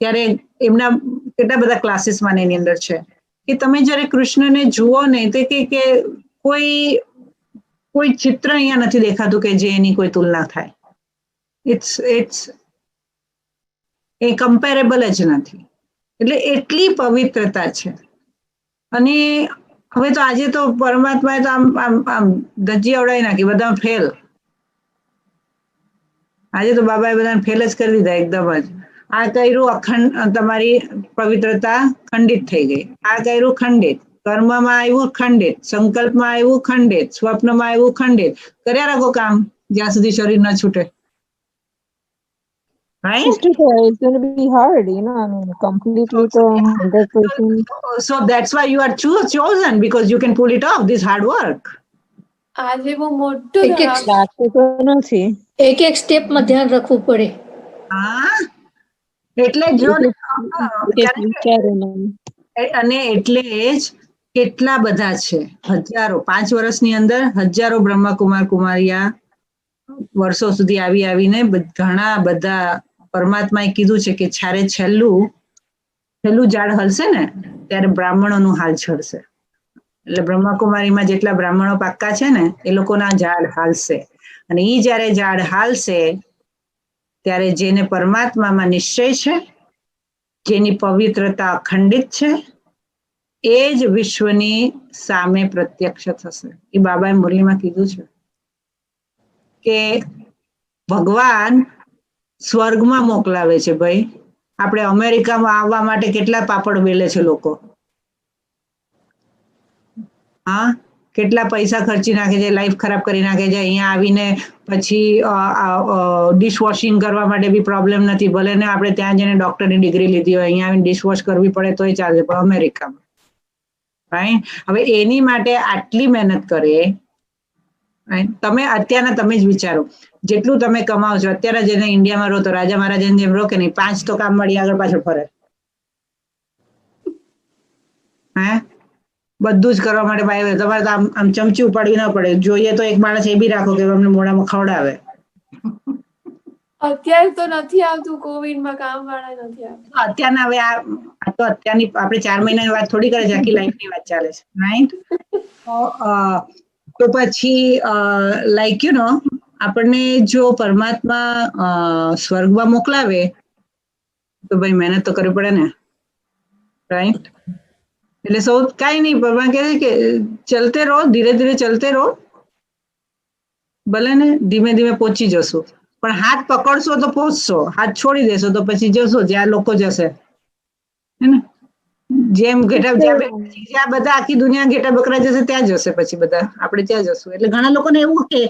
ત્યારે એમના કેટલા બધા ક્લાસીસમાં એની અંદર છે કે તમે જ્યારે કૃષ્ણને જુઓ ને તો કે કોઈ ચિત્ર અહીંયા નથી દેખાતું કે જે એની કોઈ તુલના થાય. ઇટ્સ એ કમ્પેરેબલ જ નથી. એટલે એટલી પવિત્રતા છે. અને હવે તો આજે તો પરમાત્માએ તો આમ ધજી અવડાવી નાખી, બધા ફેલ. આજે તો બાબાએ બધાને ફેલ જ કરી દીધા એકદમ જ. આ કર્યું અખંડ, તમારી પવિત્રતા ખંડિત થઈ ગઈ. આ કર્યું ખંડિત, કર્મમાં આવ્યું ખંડિત, સંકલ્પમાં આવ્યું ખંડિત, સ્વપ્નમાં આવ્યું ખંડિત. કર્યા રાખો કામ જ્યાં સુધી શરીર ન છૂટે. Right? It's going to be hard, I mean, completely to 100%. So that's why you are chosen, because you can pull it off, this hard work. આજે બહુ મોટું નથી. એક એક સ્ટેપમાં ધ્યાન રાખવું પડે. હા, એટલે જો અને એટલે જ કેટલા બધા છે, હજારો, 5 વર્ષની અંદર હજારો બ્રહ્મકુમાર કુમારિયા વર્ષો સુધી આવીને ઘણા બધા પરમાત્માએ કીધું છે કે જ્યારે છેલ્લું ઝાડ હલશે ને ત્યારે બ્રાહ્મણોનું હાલ છળશે. એટલે બ્રહ્માકુમારીમાં જેટલા બ્રાહ્મણો પાક્કા છે ને એ લોકોના ઝાડ હાલશે. અને એ જ્યારે ઝાડ હાલશે ત્યારે જેને પરમાત્મામાં નિશ્ચય છે, જેની પવિત્રતા અખંડિત છે, એ જ વિશ્વની સામે પ્રત્યક્ષ થશે. એ બાબાએ મુરલીમાં કીધું છે કે ભગવાન સ્વર્ગમાં મોકલાવે છે. ભાઈ, આપણે અમેરિકામાં આવવા માટે કેટલા પાપડ બેલે છે લોકો. હા, કેટલા પૈસા ખર્ચી નાખે છે, લાઈફ ખરાબ કરી નાખે છે. અહીંયા આવીને પછી ડિશવોશિંગ કરવા માટે બી પ્રોબ્લેમ નથી. ભલે ને આપણે ત્યાં જઈને ડોક્ટરની ડિગ્રી લીધી હોય, અહીંયા આવીને ડિશવોશ કરવી પડે તોય ચાલે. પણ અમેરિકામાં રાઈટ, હવે એની માટે આટલી મહેનત કરે. તમે અત્યારના તમે જ વિચારો, જેટલું તમે કમાઓ છો અત્યારે જેને ઇન્ડિયામાં રહો તો રાજા મહારાજાની જેમ રહો કે નહીં, 5 તો કામ મળી આગળ પાછળ ફરે. હે, બધું જ કરવા માટે ભાઈ તમારે તો આમ ચમચી ઉપાડવી ના પડે. જોઈએ તો એક માણસ એ બી રાખો કે અમને મોઢામાં ખવડાવે. અત્યારે તો નથી આવતું, કોવિડમાં કામ વાળા નથી આવતું. અત્યારના હવે આ તો અત્યારની આપણે 4 મહિનાની વાત થોડી કરે છે, આખી લાઈફની વાત ચાલે છે. રાઈટ, તો પછી લાઈક યુ નો, આપણને જો પરમાત્મા સ્વર્ગમાં મોકલાવે તો ભાઈ મહેનત તો કરવી પડે ને. રાઈટ, એટલે સૌ કાંઈ નહીં, ભગવાન કહે છે કે ચલતે રહો, ધીરે ધીરે ચલતે રહો, ભલે ને ધીમે ધીમે પહોંચી જશો. પણ હાથ પકડશો તો પહોંચશો, હાથ છોડી દેશો તો પછી જશો જ્યાં લોકો જશે. હે ને, જેમ ઘેટા જ્યાં બધા આખી દુનિયા ઘેટા બકરા જશે ત્યાં જશે, પછી બધા આપણે ત્યાં જશું. એટલે ઘણા લોકોને એવું કે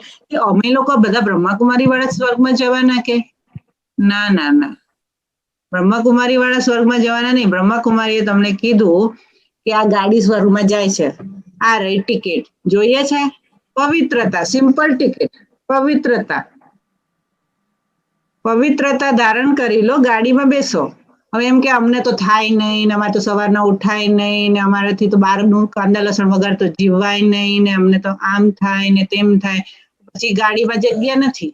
અમે લોકો બધા બ્રહ્માકુમારી વાળા સ્વર્ગમાં જવાના કે ના ના ના, બ્રહ્માકુમારી વાળા સ્વર્ગમાં જવાના નહીં. બ્રહ્માકુમારીએ તમને કીધું કે આ ગાડી સ્વર્ગમાં જાય છે, આ રહી ટિકિટ, જોઈએ છે પવિત્રતા, સિમ્પલ ટિકિટ, પવિત્રતા, પવિત્રતા ધારણ કરી લો, ગાડીમાં બેસો. હવે એમ કે અમને તો થાય નહીં ને, અમારે તો સવારના ઉઠાય નહીં ને, અમારાથી તો બહારનું કાંદા લસણ વગર તો જીવાય નહીં ને, અમને તો આમ થાય ને તેમ થાય, પછી ગાડીમાં જગ્યા નથી.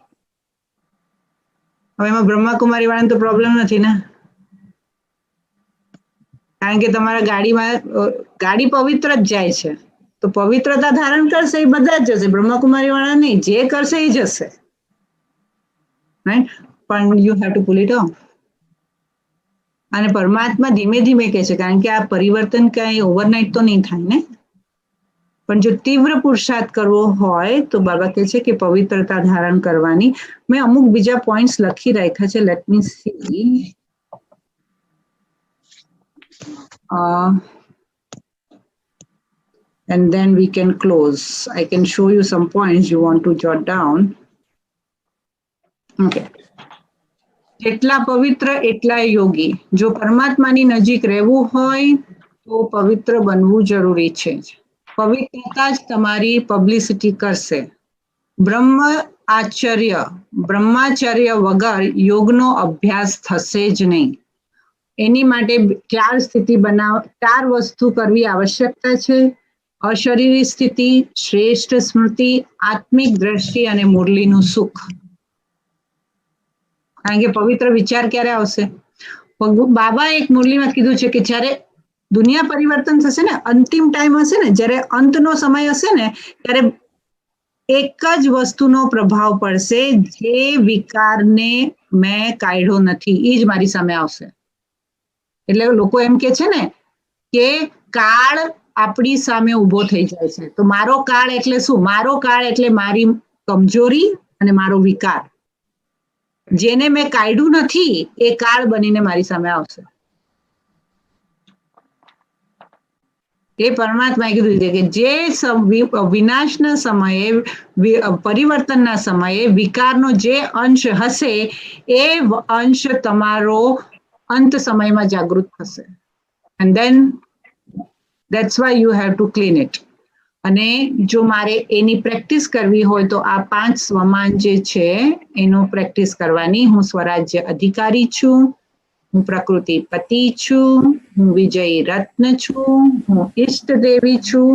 હવે એમાં બ્રહ્માકુમારી વાળાને તો પ્રોબ્લેમ નથી ને, કારણ કે તમારા ગાડીમાં ગાડી પવિત્ર જ જાય છે, તો પવિત્રતા ધારણ કરશે એ બધા જ જશે, બ્રહ્માકુમારી વાળા નહીં, જે કરશે એ જશે, રાઈટ? પણ you have to pull it off. અને પરમાત્મા ધીમે ધીમે કહે છે, કારણ કે આ પરિવર્તન કઈ ઓવરનાઇટ તો નહીં થાય ને. પણ જો તીવ્ર પુરુષાર્થ કરવો હોય તો બાબા કહે છે કે પવિત્રતા ધારણ કરવાની. મેં અમુક બીજા પોઈન્ટ્સ લખી રાખ્યા છે, let me C. And then we can close. I can show you some points you want to jot down. Okay. જેટલા પવિત્ર એટલા યોગી. જો પરમાત્માની નજીક રહેવું હોય તો પવિત્ર બનવું જરૂરી છે. પવિત્રતા જ તમારી પબ્લિસિટી કરશે. બ્રહ્માચર્ય વગર યોગનો અભ્યાસ થશે જ નહીં. એની માટે 4 સ્થિતિ બનાવ, 4 વસ્તુ કરવી આવશ્યકતા છે. અશરીરી સ્થિતિ, શ્રેષ્ઠ સ્મૃતિ, આત્મિક દ્રષ્ટિ અને મુરલીનું સુખ. કારણ કે પવિત્ર વિચાર ક્યારે આવશે? બાબા એક મુરલીમાં કીધું છે કે જ્યારે દુનિયા પરિવર્તન થશે ને, અંતિમ ટાઈમ હશે ને, જ્યારે અંતનો સમય હશે ને, ત્યારે એક જ વસ્તુનો પ્રભાવ પડશે, જે વિકારને મેં કાઢ્યો નથી એ જ મારી સામે આવશે. એટલે લોકો એમ કે છે ને કે કાળ આપણી સામે ઊભો થઈ જાય છે. તો મારો કાળ એટલે શું? મારો કાળ એટલે મારી કમજોરી અને મારો વિકાર, જેને મેં કાઢ્યું નથી એ કાળ બનીને મારી સામે આવશે. એ પરમાત્માએ કીધું છે કે જે વિનાશના સમયે, પરિવર્તનના સમયે વિકારનો જે અંશ હશે એ અંશ તમારો અંત સમયમાં જાગૃત થશે. And then that's why you have to clean it. અને જો મારે એની પ્રેક્ટિસ કરવી હોય તો આ 5 સ્વમાન જે છે એનો પ્રેક્ટિસ કરવાની. હું સ્વરાજ્ય અધિકારી છું, હું પ્રકૃતિ પતિ છું, હું વિજયી રત્ન છું, હું ઈષ્ટ દેવી છું,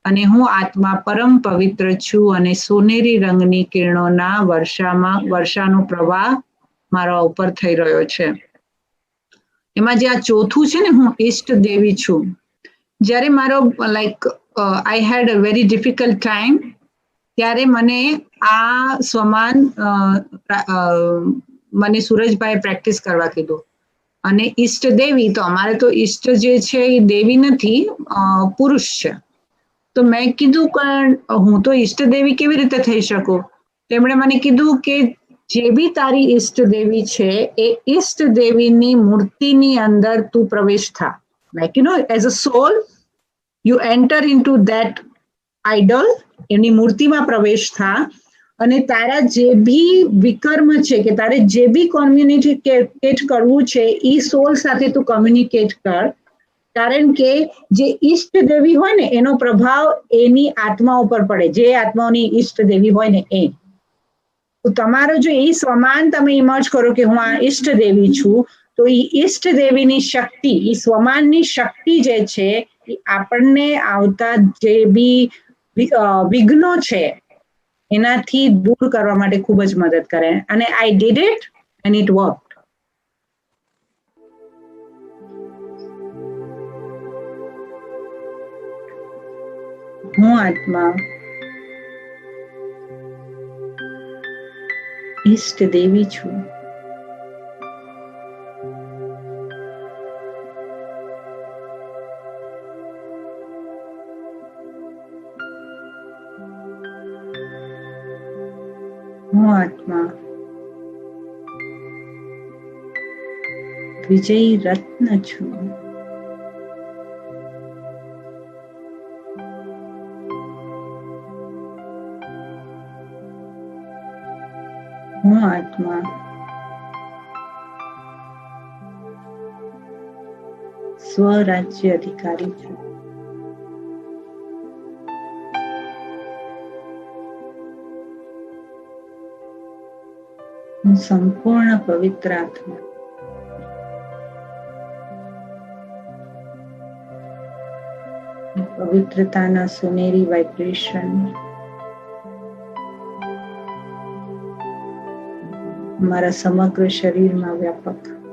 અને હું આત્મા પરમ પવિત્ર છું, અને સોનેરી રંગની કિરણોના વર્ષાનો પ્રવાહ મારા ઉપર થઈ રહ્યો છે. એમાં જે આ ચોથું છે ને, હું ઈષ્ટ દેવી છું. જ્યારે મારો I had a very difficult time, ત્યારે મને આ સ્વમાન મને સુરજભાઈ પ્રેક્ટિસ કરવા કીધું. અને ઈષ્ટ દેવી, તો અમારે તો ઈષ્ટ જે છે એ દેવી નથી, પુરુષ છે. તો મેં કીધું કે હું તો ઈષ્ટ દેવી કેવી રીતે થઈ શકું? તેમણે મને કીધું કે જે બી તારી ઈષ્ટ દેવી છે એ ઈષ્ટ દેવીની મૂર્તિની અંદર તું પ્રવેશ થા. Like as a soul you enter into that idol, એની મૂર્તિમાં પ્રવેશ થા, અને તારા જે બી વિકર્મ છે કે તારે જે બી કોમ્યુનિકેટ કરવું છે એ સોલ સાથે તું કમ્યુનિકેટ કર. કારણ કે જે ઈષ્ટ દેવી હોય ને એનો પ્રભાવ એની આત્મા ઉપર પડે, જે આત્માઓની ઈષ્ટ દેવી હોય ને એ. તો તમારો જો એ સ્વમાન તમે ઇમર્જ કરો કે હું આ ઈષ્ટ દેવી છું, તો એ ઈષ્ટ દેવીની શક્તિ, એ સ્વમાનની શક્તિ જે છે એ આપણને આવતા જે બી વિઘ્નો છે એનાથી દૂર કરવા માટે ખૂબ જ મદદ કરે. અને I did it and it worked. હું આત્મા ઈષ્ટ દેવી છું. હું આત્મા વિજયી રત્ન છું. સ્વરાજ્ય અધિકારી છું. હું સંપૂર્ણ પવિત્ર આત્મા. પવિત્રતાના સુનેરી વાઇબ્રેશન મારા સમગ્ર શરીરમાં વ્યાપક.